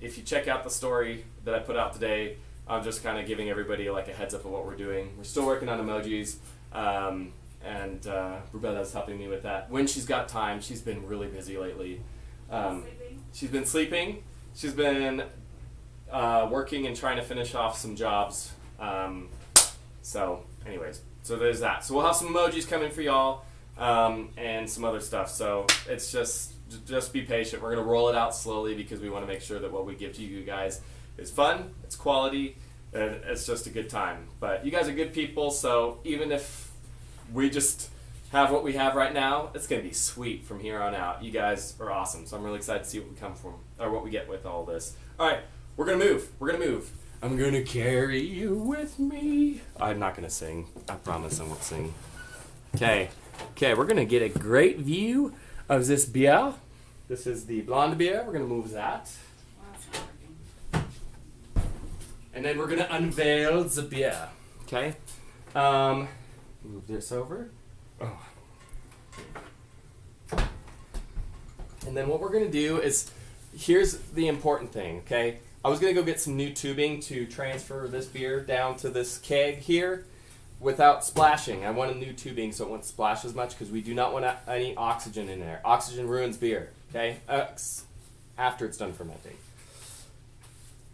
if you check out the story that I put out today, I'm just kind of giving everybody like a heads up of what we're doing. We're still working on emojis, and Rubella's helping me with that. When she's got time, she's been really busy lately. She's been sleeping. She's been working and trying to finish off some jobs. So there's that. So we'll have some emojis coming for y'all, and some other stuff. So it's just be patient. We're gonna roll it out slowly because we want to make sure that what we give to you guys is fun, it's quality, and it's just a good time. But you guys are good people, so even if we just have what we have right now, it's gonna be sweet from here on out. You guys are awesome, so I'm really excited to see what we come from, or what we get with all this. All right, we're gonna move. I'm gonna carry you with me. I'm not gonna sing. I promise I won't sing. Okay, we're gonna get a great view of this beer. This is the blonde beer. We're gonna move that. And then we're gonna unveil the beer. Okay? Move this over. Oh. And then what we're gonna do is, here's the important thing, okay? I was going to go get some new tubing to transfer this beer down to this keg here without splashing. I wanted new tubing so it won't splash as much because we do not want any oxygen in there. Oxygen ruins beer, okay? After it's done fermenting.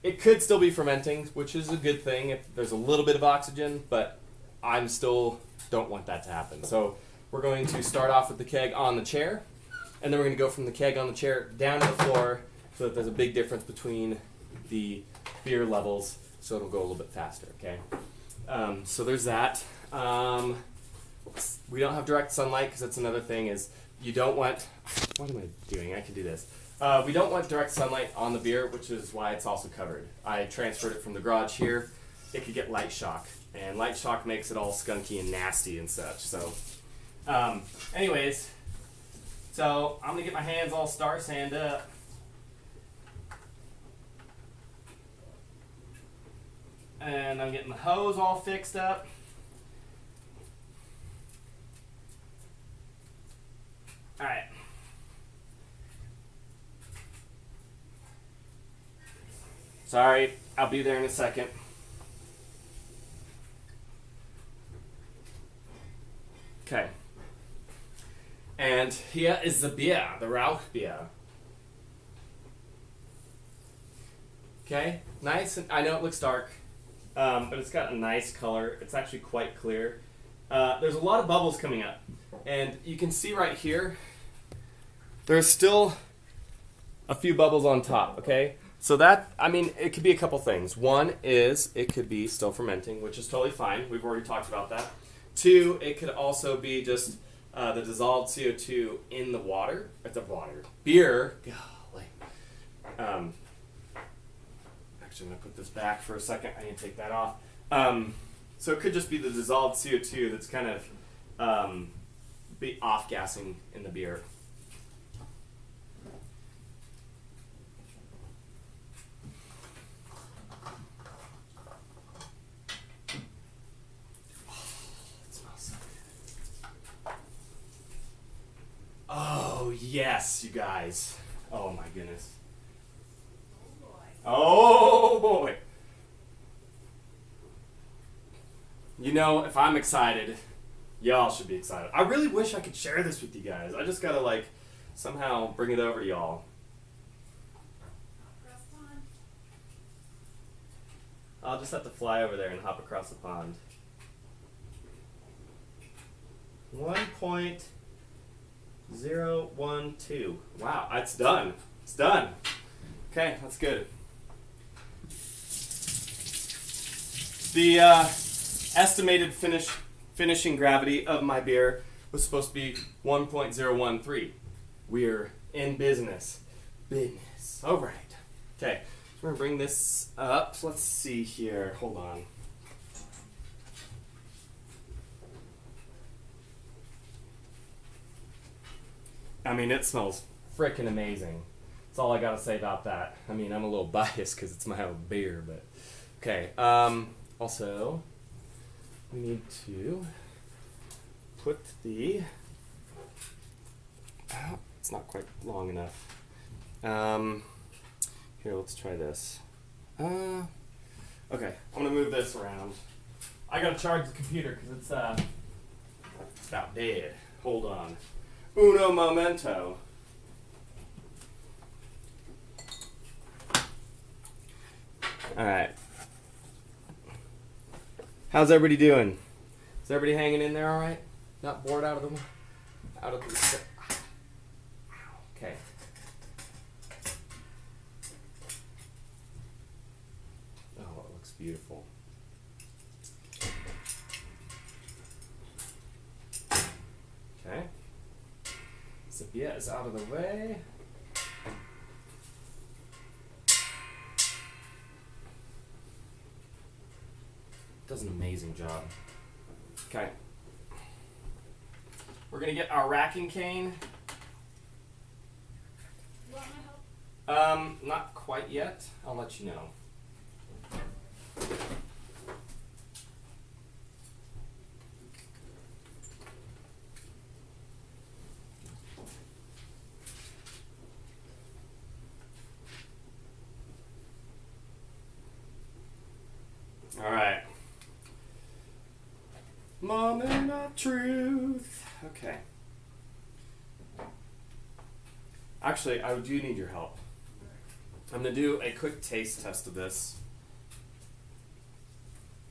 It could still be fermenting, which is a good thing if there's a little bit of oxygen, but I'm still don't want that to happen. So we're going to start off with the keg on the chair, and then we're going to go from the keg on the chair down to the floor so that there's a big difference between the beer levels, so it'll go a little bit faster, okay? So there's that. We don't have direct sunlight because that's another thing is you don't want, what am I doing? I can do this. We don't want direct sunlight on the beer, which is why it's also covered. I transferred it from the garage here. It could get light shock, and light shock makes it all skunky and nasty and such. So, anyways, so I'm gonna get my hands all star sand up. And I'm getting the hose all fixed up. All right. Sorry, I'll be there in a second. Okay. And here is the beer, the Rauchbier. Okay, nice. And I know it looks dark, but it's got a nice color. It's actually quite clear. There's a lot of bubbles coming up. And you can see right here, there's still a few bubbles on top, okay? So that, I mean, it could be a couple things. One is it could be still fermenting, which is totally fine. We've already talked about that. Two, it could also be just the dissolved CO2 in the water. Beer. Golly. Actually, I'm going to put this back for a second. I need to take that off. So it could just be the dissolved CO2 that's kind of be off-gassing in the beer. Oh, yes, you guys. Oh, my goodness. Oh, boy. You know, if I'm excited, y'all should be excited. I really wish I could share this with you guys. I just gotta, like, somehow bring it over to y'all. I'll just have to fly over there and hop across the pond. 1.012. Wow, it's done. It's done. Okay, that's good. The estimated finishing gravity of my beer was supposed to be 1.013. We're in business. Business. All right. Okay, so we're going to bring this up. Let's see here. Hold on. I mean, it smells freaking amazing. That's all I got to say about that. I mean, I'm a little biased because it's my own beer, but okay. Also, we need to put the... Oh, it's not quite long enough. Here, let's try this. Okay, I'm going to move this around. I got to charge the computer because it's about dead. Hold on. Uno momento. All right. How's everybody doing? Is everybody hanging in there all right? Not bored out of the... Okay. Oh, it looks beautiful. Okay. Sophia is out of the way. Does an amazing job. Okay. We're gonna get our racking cane. You want my help? Not quite yet. I'll let you know. All right. Moment of truth. Okay. Actually, I do need your help. I'm going to do a quick taste test of this.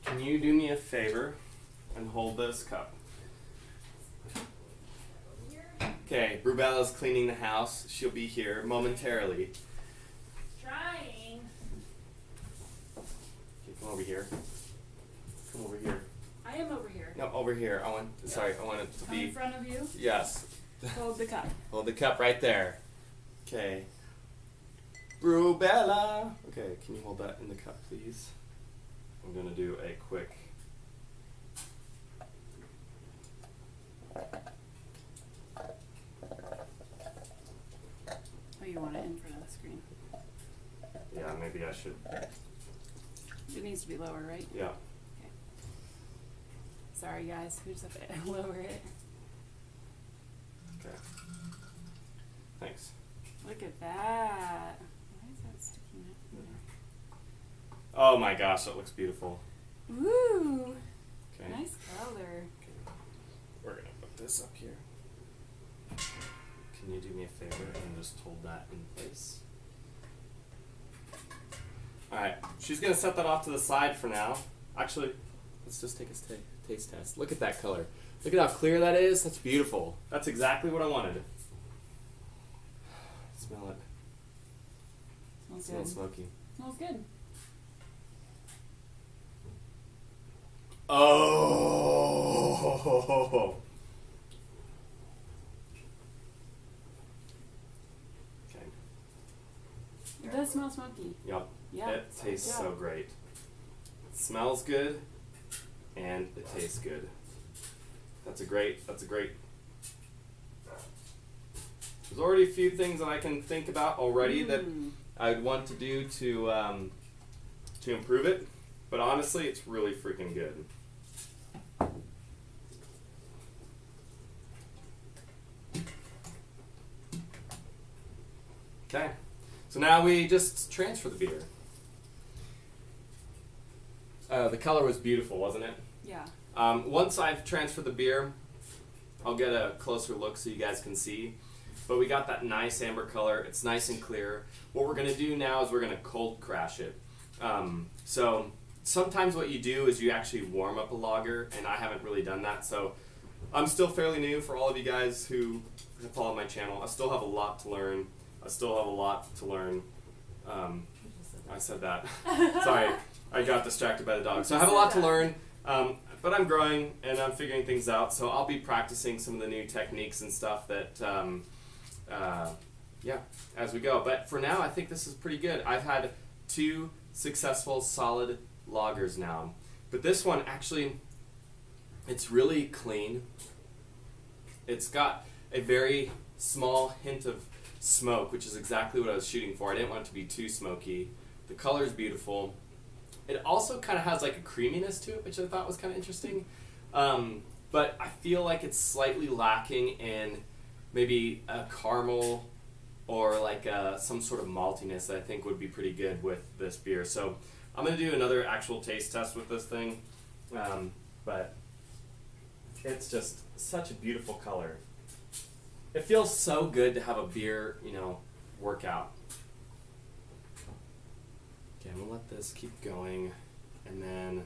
Can you do me a favor and hold this cup? Okay, Brubella's cleaning the house. She'll be here momentarily. Trying. Okay, come over here. Come over here. I am over here. No, over here. I want it to I'm in be. front of you. Yes. Hold the cup. Hold the cup right there. Okay. Brubella. Okay, can you hold that in the cup, please? I'm gonna do a quick. Oh, you want it in front of the screen. Yeah, maybe I should. It needs to be lower, right? Yeah. Okay. Sorry, guys. We just have to lower it. Okay. Thanks. Look at that. Why is that sticking up in Oh my gosh, that looks beautiful. there? Woo! Okay. Nice color. We're gonna put this up here. Can you do me a favor and just hold that in place? Alright, she's gonna set that off to the side for now. Actually, let's just take a taste test. Look at that color. Look at how clear that is. That's beautiful. That's exactly what I wanted. Smell it. Smells Smells good. smoky. Smells good. Oh! Okay. It does smell smoky. Yep. Yeah. It tastes Yeah. so great. It smells good, and it tastes good. That's a great. There's already a few things that I can think about already that I'd want to do to improve it, but honestly, it's really freaking good. Okay, so now we just transfer the beer. The color was beautiful, wasn't it? Yeah. Once I've transferred the beer, I'll get a closer look so you guys can see. But we got that nice amber color. It's nice and clear. What we're going to do now is we're going to cold crash it. So sometimes what you do is you actually warm up a lager, and I haven't really done that. So I'm still fairly new for all of you guys who have followed my channel. I still have a lot to learn. I said that. Sorry, I got distracted by the dog. So I have a lot to learn, but I'm growing and I'm figuring things out. So I'll be practicing some of the new techniques and stuff that, as we go. But for now, I think this is pretty good. I've had 2 successful solid lagers now. But this one, actually, it's really clean. It's got a very small hint of smoke, which is exactly what I was shooting for. I didn't want it to be too smoky. The color is beautiful. It also kind of has like a creaminess to it, which I thought was kind of interesting. But I feel like it's slightly lacking in maybe a caramel or like some sort of maltiness that I think would be pretty good with this beer. So I'm going to do another actual taste test with this thing. But it's just such a beautiful color. It feels so good to have a beer, work out. Okay, I'm gonna let this keep going, and then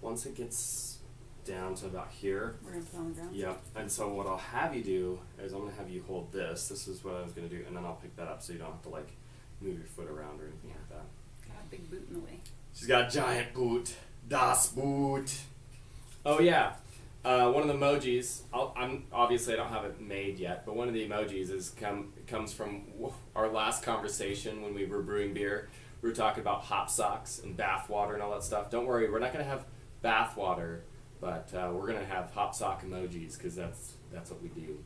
once it gets down to about here, We're going to put it on the ground? yep. And so what I'll have you do is I'm gonna have you hold this. This is what I was gonna do, and then I'll pick that up so you don't have to like move your foot around or anything like that. Got a big boot in the way. She's got a giant boot. Das Boot. Oh yeah. One of the emojis. I don't have it made yet, but one of the emojis comes from our last conversation when we were brewing beer. We were talking about hop socks and bath water and all that stuff. Don't worry, we're not going to have bath water, but we're going to have hop sock emojis because that's what we do.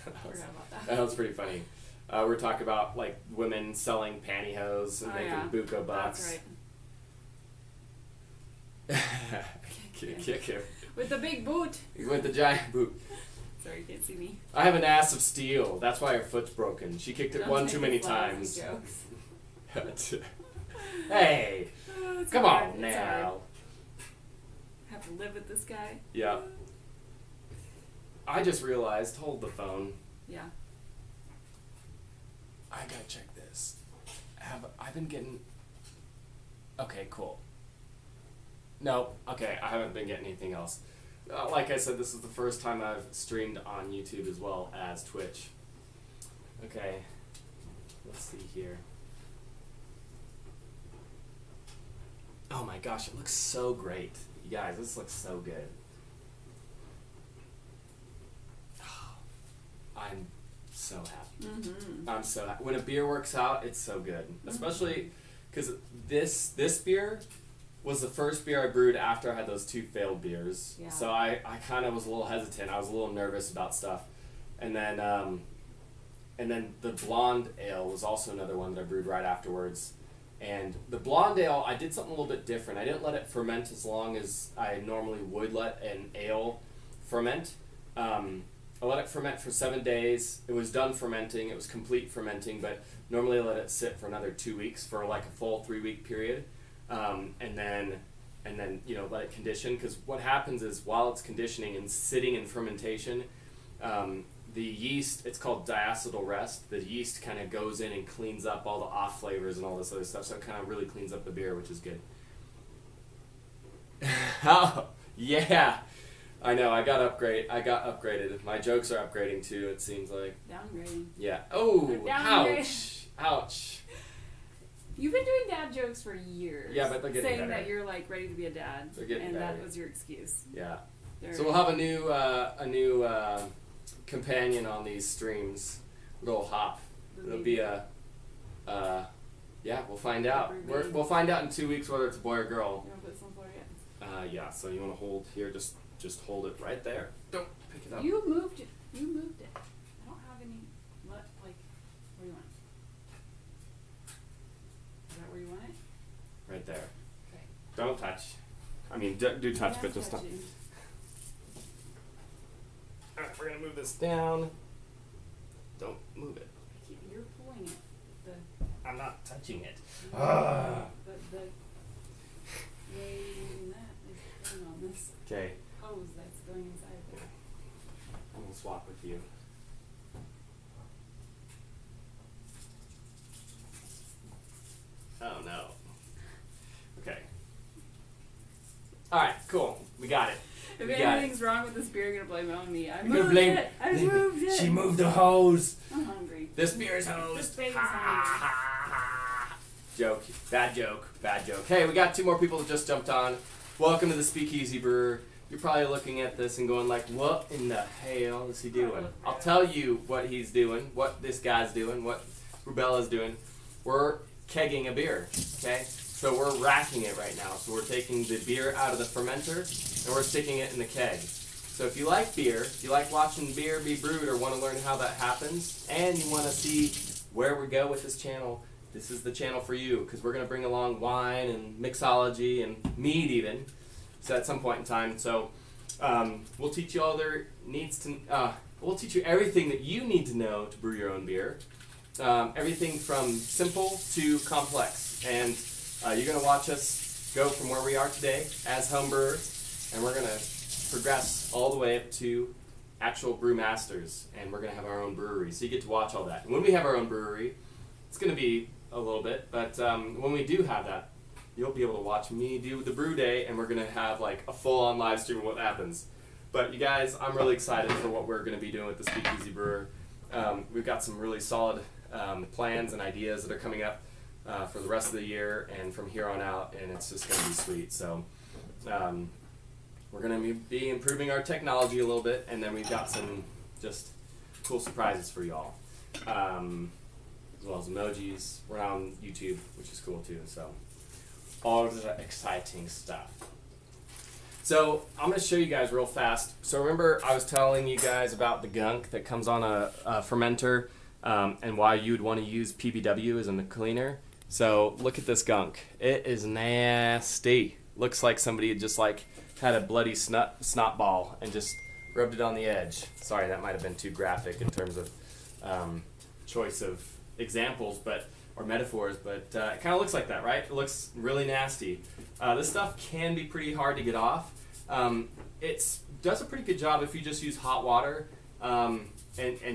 Forgot about that. That was pretty funny. We were talking about like women selling pantyhose and making buco bucks. That's right. Kick him. With the big boot. With the giant boot. Sorry, you can't see me. I have an ass of steel. That's why her foot's broken. She kicked it one too many Don't make times. jokes. Hey, Oh, it's come hard. on. It's hard. now. Have to live with this guy. Yeah. I just realized, hold the phone. Yeah. I gotta check this. I've been getting... Okay, cool. No, okay, I haven't been getting anything else. Like I said, this is the first time I've streamed on YouTube as well as Twitch. Okay, let's see here. Oh my gosh, it looks so great. You guys, this looks so good. I'm so happy. Mm-hmm. I'm so happy. When a beer works out, it's so good. Especially because this beer was the first beer I brewed after I had those 2 failed beers. Yeah. So I kind of was a little hesitant. I was a little nervous about stuff. And then the blonde ale was also another one that I brewed right afterwards. And the blonde ale, I did something a little bit different. I didn't let it ferment as long as I normally would let an ale ferment. I let it ferment for 7 days. It was done fermenting. It was complete fermenting, but normally I let it sit for another 2 weeks for like a full 3-week period. And then let it condition, because what happens is while it's conditioning and sitting in fermentation, the yeast, it's called diacetyl rest, the yeast kind of goes in and cleans up all the off flavors and all this other stuff, so it kind of really cleans up the beer, which is good. Oh, yeah, I know, I got upgraded. My jokes are upgrading too, it seems like. Downgrading. Yeah. Oh, Downgrading. ouch. You've been doing dad jokes for years. Yeah, but they're getting saying better. that you're like ready to be a dad. They're getting and better. that was your excuse. Yeah. They're- So we'll have a new companion on these streams, little Hop. It'll be a, yeah, we'll find out. We'll find out in 2 weeks whether it's a boy or girl. You want to put some for it? Yeah. So you want to hold here? Just hold it right there. Don't pick it up. You moved it. I don't have any. What? Like, where do you want it? Is that where you want it? Right there. Okay. Don't touch. I mean, do touch, Yeah, but just don't. touching. All right, we're gonna move this down. Don't move it. You're pulling it. I'm not touching it. But the way that is going on this Okay. hose that's going inside of it. I'm gonna swap with you. Oh no. Okay. All right. Cool. We got it. If We got anything's wrong with this beer, you're gonna blame it on me. I You're gonna moved blame- it. I moved it. She moved the hose. I'm hungry. This beer is This hosed. baby's Ha, hungry. ha, ha. Joke. Bad joke. Bad joke. Hey, we got 2 more people that just jumped on. Welcome to the Speakeasy Brewer. You're probably looking at this and going like, what in the hell is he doing? I'll tell you what he's doing, what this guy's doing, what Rubella's doing. We're kegging a beer, okay? So we're racking it right now. So we're taking the beer out of the fermenter and we're sticking it in the keg. So if you like beer, if you like watching beer be brewed or want to learn how that happens, and you want to see where we go with this channel, this is the channel for you, because we're going to bring along wine and mixology and mead even, so at some point in time. So we'll teach you all there needs to, we'll teach you everything that you need to know to brew your own beer. Everything from simple to complex. And you're going to watch us go from where we are today as home brewers, and we're going to progress all the way up to actual brew masters, and we're going to have our own brewery. So you get to watch all that. And when we have our own brewery, it's going to be a little bit, but when we do have that, you'll be able to watch me do the brew day, and we're going to have like a full-on live stream of what happens. But you guys, I'm really excited for what we're going to be doing with the Speakeasy Brewer. We've got some really solid plans and ideas that are coming up for the rest of the year and from here on out, and it's just going to be sweet. So we're going to be improving our technology a little bit, and then we've got some just cool surprises for y'all, as well as emojis. We're on YouTube, which is cool too. So all of the exciting stuff. So I'm going to show you guys real fast. So remember I was telling you guys about the gunk that comes on a fermenter and why you would want to use PBW as a cleaner. So look at this gunk. It is nasty. Looks like somebody had just like had a bloody snot ball and just rubbed it on the edge. Sorry, that might have been too graphic in terms of choice of examples, but or metaphors, but it kind of looks like that, right? It looks really nasty. This stuff can be pretty hard to get off. It does a pretty good job if you just use hot water and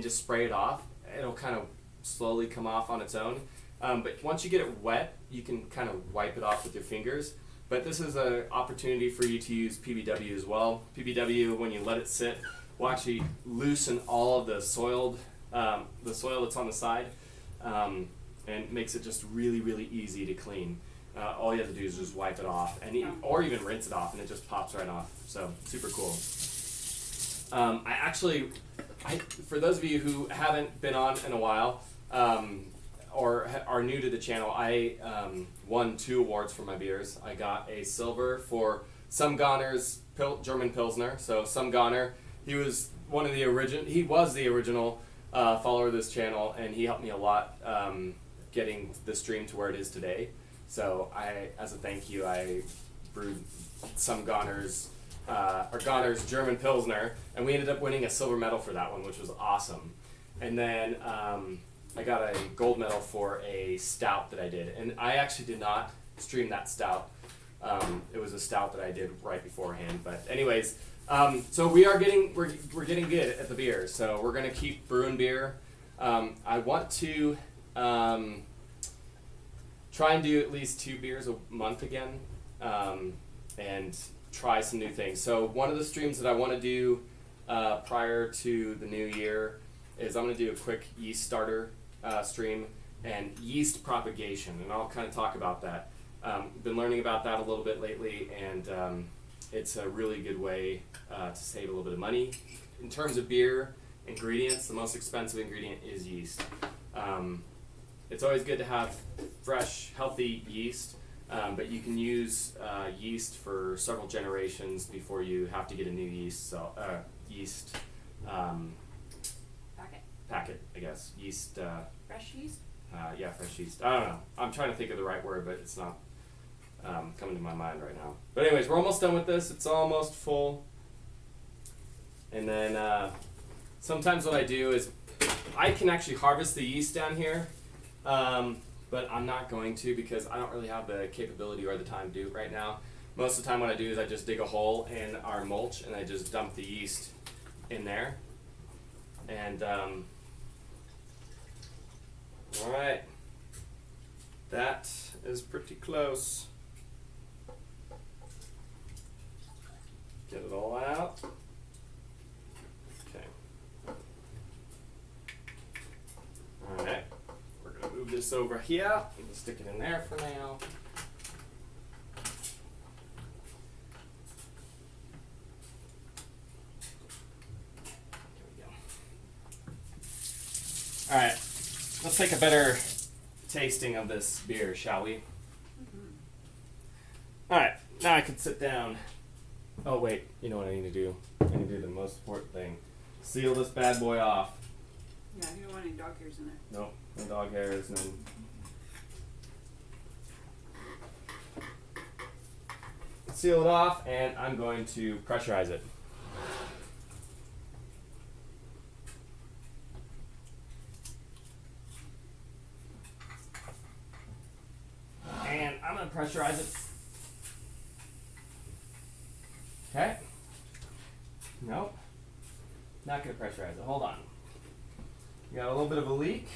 just spray it off. It'll kind of slowly come off on its own. But once you get it wet, you can kind of wipe it off with your fingers. But this is an opportunity for you to use PBW as well. PBW, when you let it sit, will actually loosen all of the soil that's on the side, and makes it just really, really easy to clean. All you have to do is just wipe it off, or even rinse it off, and it just pops right off. So super cool. For those of you who haven't been on in a while, or are new to the channel, I won 2 awards for my beers. I got a silver for Some Gonner's German Pilsner. So Some Gonner, he was the original follower of this channel, and he helped me a lot getting the stream to where it is today. So as a thank you, I brewed Some Gonner's German Pilsner, and we ended up winning a silver medal for that one, which was awesome. And then I got a gold medal for a stout that I did, and I actually did not stream that stout. It was a stout that I did right beforehand. But anyways, so we're getting good at the beer. So we're gonna keep brewing beer. I want to try and do at least 2 beers a month again, and try some new things. So one of the streams that I want to do prior to the new year is I'm going to do a quick yeast starter stream and yeast propagation, and I'll kind of talk about that. Been learning about that a little bit lately, and it's a really good way to save a little bit of money. In terms of beer ingredients, the most expensive ingredient is yeast. It's always good to have fresh, healthy yeast, but you can use yeast for several generations before you have to get a new yeast packet, I guess. Yeast. Fresh yeast? Yeah, fresh yeast. I don't know. I'm trying to think of the right word, but it's not coming to my mind right now. But anyways, we're almost done with this. It's almost full. And then sometimes what I do is I can actually harvest the yeast down here, but I'm not going to because I don't really have the capability or the time to do it right now. Most of the time what I do is I just dig a hole in our mulch and I just dump the yeast in there. And all right, that is pretty close. Get it all out. Okay. All right, we're gonna move this over here and stick it in there for now. There we go. All right. Let's take a better tasting of this beer, shall we? All right, now I can sit down. Oh wait, you know what I need to do? I need to do the most important thing. Seal this bad boy off. Yeah, you don't want any dog hairs in there. Nope, no dog hairs, no. Seal it off, and I'm going to pressurize it. And I'm going to pressurize it. Okay. Nope. Not going to pressurize it. Hold on. We got a little bit of a leak.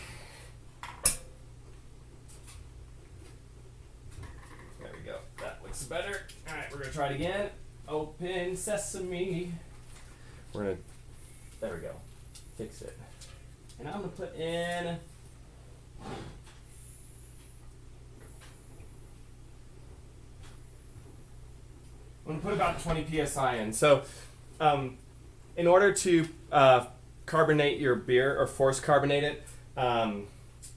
There we go. That looks better. All right, we're going to try it again. Open sesame. We're going to, there we go. Fix it. And I'm going to put in I'm going to put about 20 psi in. So in order to carbonate your beer or force carbonate it,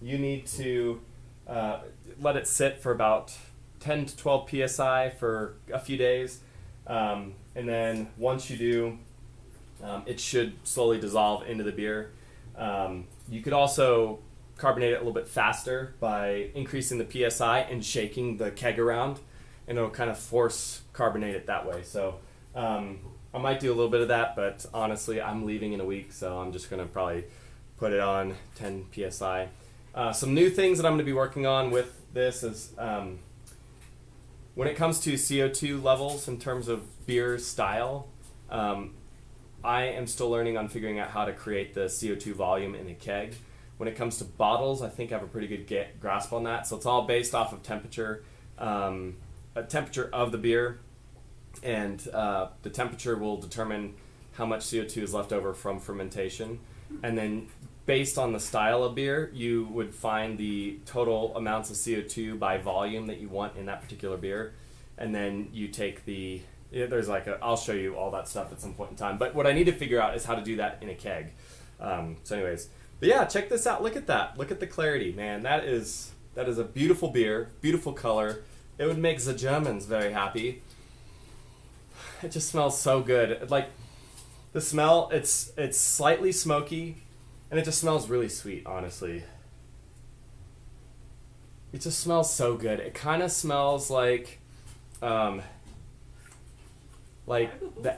you need to let it sit for about 10 to 12 psi for a few days. And then once you do, it should slowly dissolve into the beer. You could also carbonate it a little bit faster by increasing the psi and shaking the keg around, and it'll kind of force carbonate it that way. So I might do a little bit of that, but honestly, I'm leaving in a week, so I'm just going to probably put it on 10 psi. Some new things that I'm going to be working on with this is when it comes to CO2 levels in terms of beer style, I am still learning on figuring out how to create the CO2 volume in a keg. When it comes to bottles, I think I have a pretty good grasp on that. So it's all based off of temperature, a temperature of the beer, and the temperature will determine how much CO2 is left over from fermentation. And then based on the style of beer, you would find the total amounts of CO2 by volume that you want in that particular beer. And then you take there's like I'll show you all that stuff at some point in time. But what I need to figure out is how to do that in a keg. So anyways, but yeah, check this out. Look at that. Look at the clarity, man. That is a beautiful beer, beautiful color. It would make the Germans very happy. It just smells so good. Like the smell, it's slightly smoky, and it just smells really sweet, honestly. It just smells so good. It kind of smells like the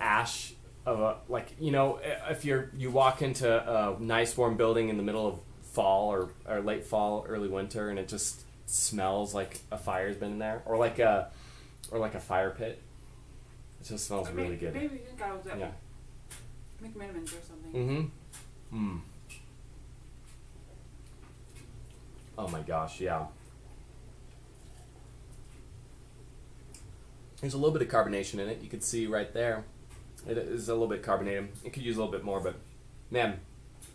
ash of if you walk into a nice warm building in the middle of fall or late fall, early winter, and it just smells like a fire's been in there, or like a fire pit. It just smells really good. Maybe you think I was at Yeah. McMiniman's or something. Mm-hmm. Oh my gosh, yeah. There's a little bit of carbonation in it. You can see right there. It is a little bit carbonated. It could use a little bit more, but man,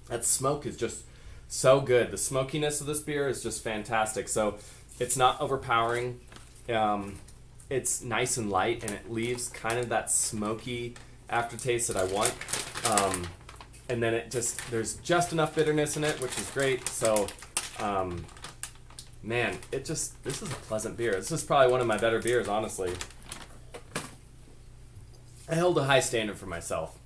that smoke is just so good. The smokiness of this beer is just fantastic. So it's not overpowering. It's nice and light, and it leaves kind of that smoky aftertaste that I want. And then there's just enough bitterness in it, which is great. So, man, this is a pleasant beer. This is probably one of my better beers, honestly. I held a high standard for myself.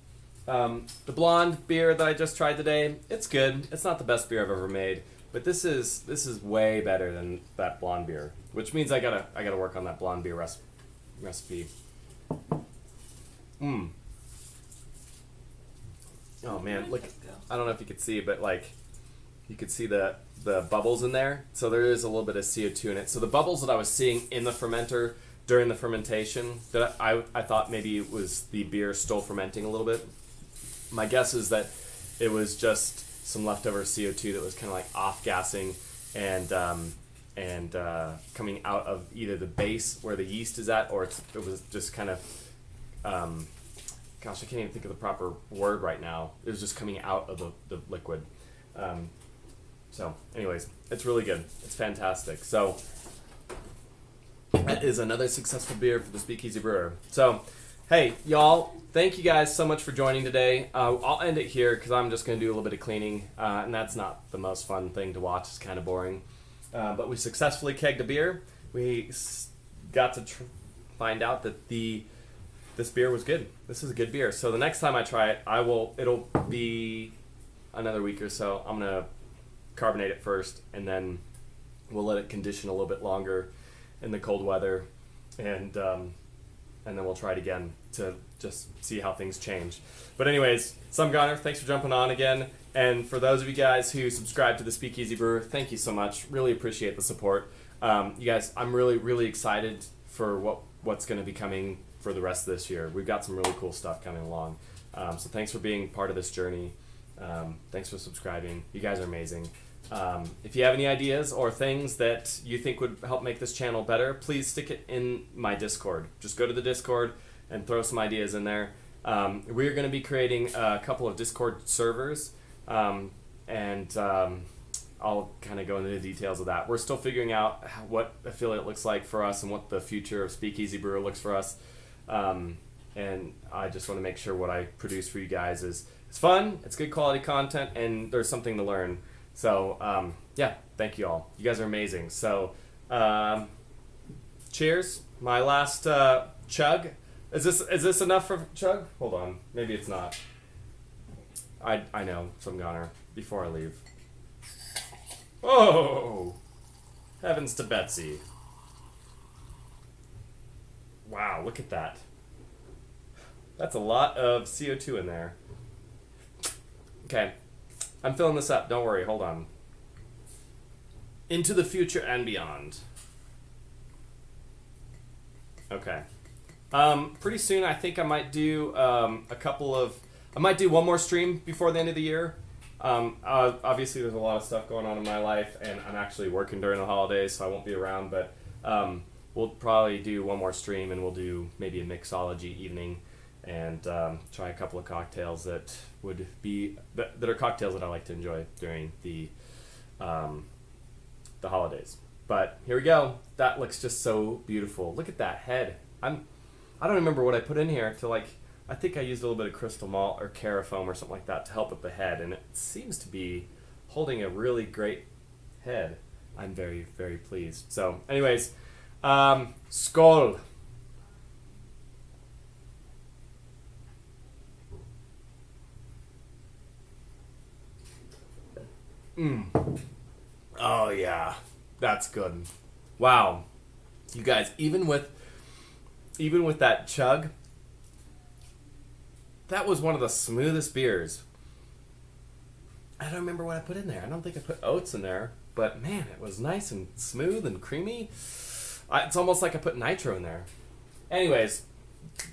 The blonde beer that I just tried today, it's good. It's not the best beer I've ever made, but this is way better than that blonde beer, which means I gotta work on that blonde beer recipe. Oh man, look! I don't know if you could see, but like you could see the bubbles in there. So there is a little bit of CO2 in it. So the bubbles that I was seeing in the fermenter during the fermentation, that I thought maybe it was the beer still fermenting a little bit. My guess is that it was just some leftover CO2 that was kind of like off-gassing and coming out of either the base where the yeast is at, or it was just kind of, gosh, I can't even think of the proper word right now. It was just coming out of the liquid. So anyways, it's really good. It's fantastic. So that is another successful beer for the Speakeasy Brewer. So, hey, y'all, thank you guys so much for joining today. I'll end it here because I'm just going to do a little bit of cleaning, and that's not the most fun thing to watch. It's kind of boring. But we successfully kegged a beer. We got to find out that this beer was good. This is a good beer. So the next time I try it, it'll be another week or so. I'm going to carbonate it first, and then we'll let it condition a little bit longer in the cold weather, and then we'll try it again to just see how things change. But anyways, Sumgoner, thanks for jumping on again. And for those of you guys who subscribe to the Speakeasy Brewer, thank you so much. Really appreciate the support. You guys, I'm really, really excited for what's going to be coming for the rest of this year. We've got some really cool stuff coming along. So thanks for being part of this journey. Thanks for subscribing. You guys are amazing. If you have any ideas or things that you think would help make this channel better, please stick it in my Discord. Just go to the Discord and throw some ideas in there. We're going to be creating a couple of Discord servers, and I'll kind of go into the details of that. We're still figuring out what affiliate looks like for us and what the future of Speakeasy Brewer looks for us. And I just want to make sure what I produce for you guys is fun, it's good quality content, and there's something to learn. So, yeah, thank you all. You guys are amazing. So, cheers. My last chug. Is this enough for chug? Hold on. Maybe it's not. I know. Some goner. Before I leave. Oh! Heavens to Betsy. Wow, look at that. That's a lot of CO2 in there. Okay. I'm filling this up. Don't worry. Hold on. into the future and beyond. Okay. Pretty soon, I think I might do I might do one more stream before the end of the year. Obviously, there's a lot of stuff going on in my life, and I'm actually working during the holidays, so I won't be around. But we'll probably do one more stream, and we'll do maybe a mixology evening, and try a couple of cocktails that are cocktails that I like to enjoy during the holidays. But here we go. That looks just so beautiful. Look at that head. I don't remember what I put in here to I think I used a little bit of crystal malt or carafoam or something like that to help with the head, and it seems to be holding a really great head. I'm very, very pleased. So, anyways, skål. Oh yeah, that's good. Wow, you guys, even with that chug, that was one of the smoothest beers. I don't remember what I put in there. I don't think I put oats in there, but man, it was nice and smooth and creamy. It's almost like I put nitro in there. Anyways,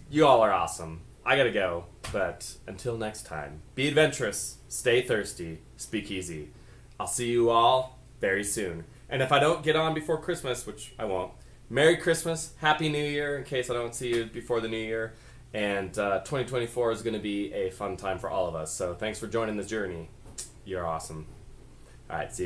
you all are awesome. I gotta go, but until next time, be adventurous, stay thirsty, speak easy. I'll see you all very soon. And if I don't get on before Christmas, which I won't, Merry Christmas, Happy New Year, in case I don't see you before the New Year. And 2024 is going to be a fun time for all of us. So thanks for joining this journey. You're awesome. All right, see you.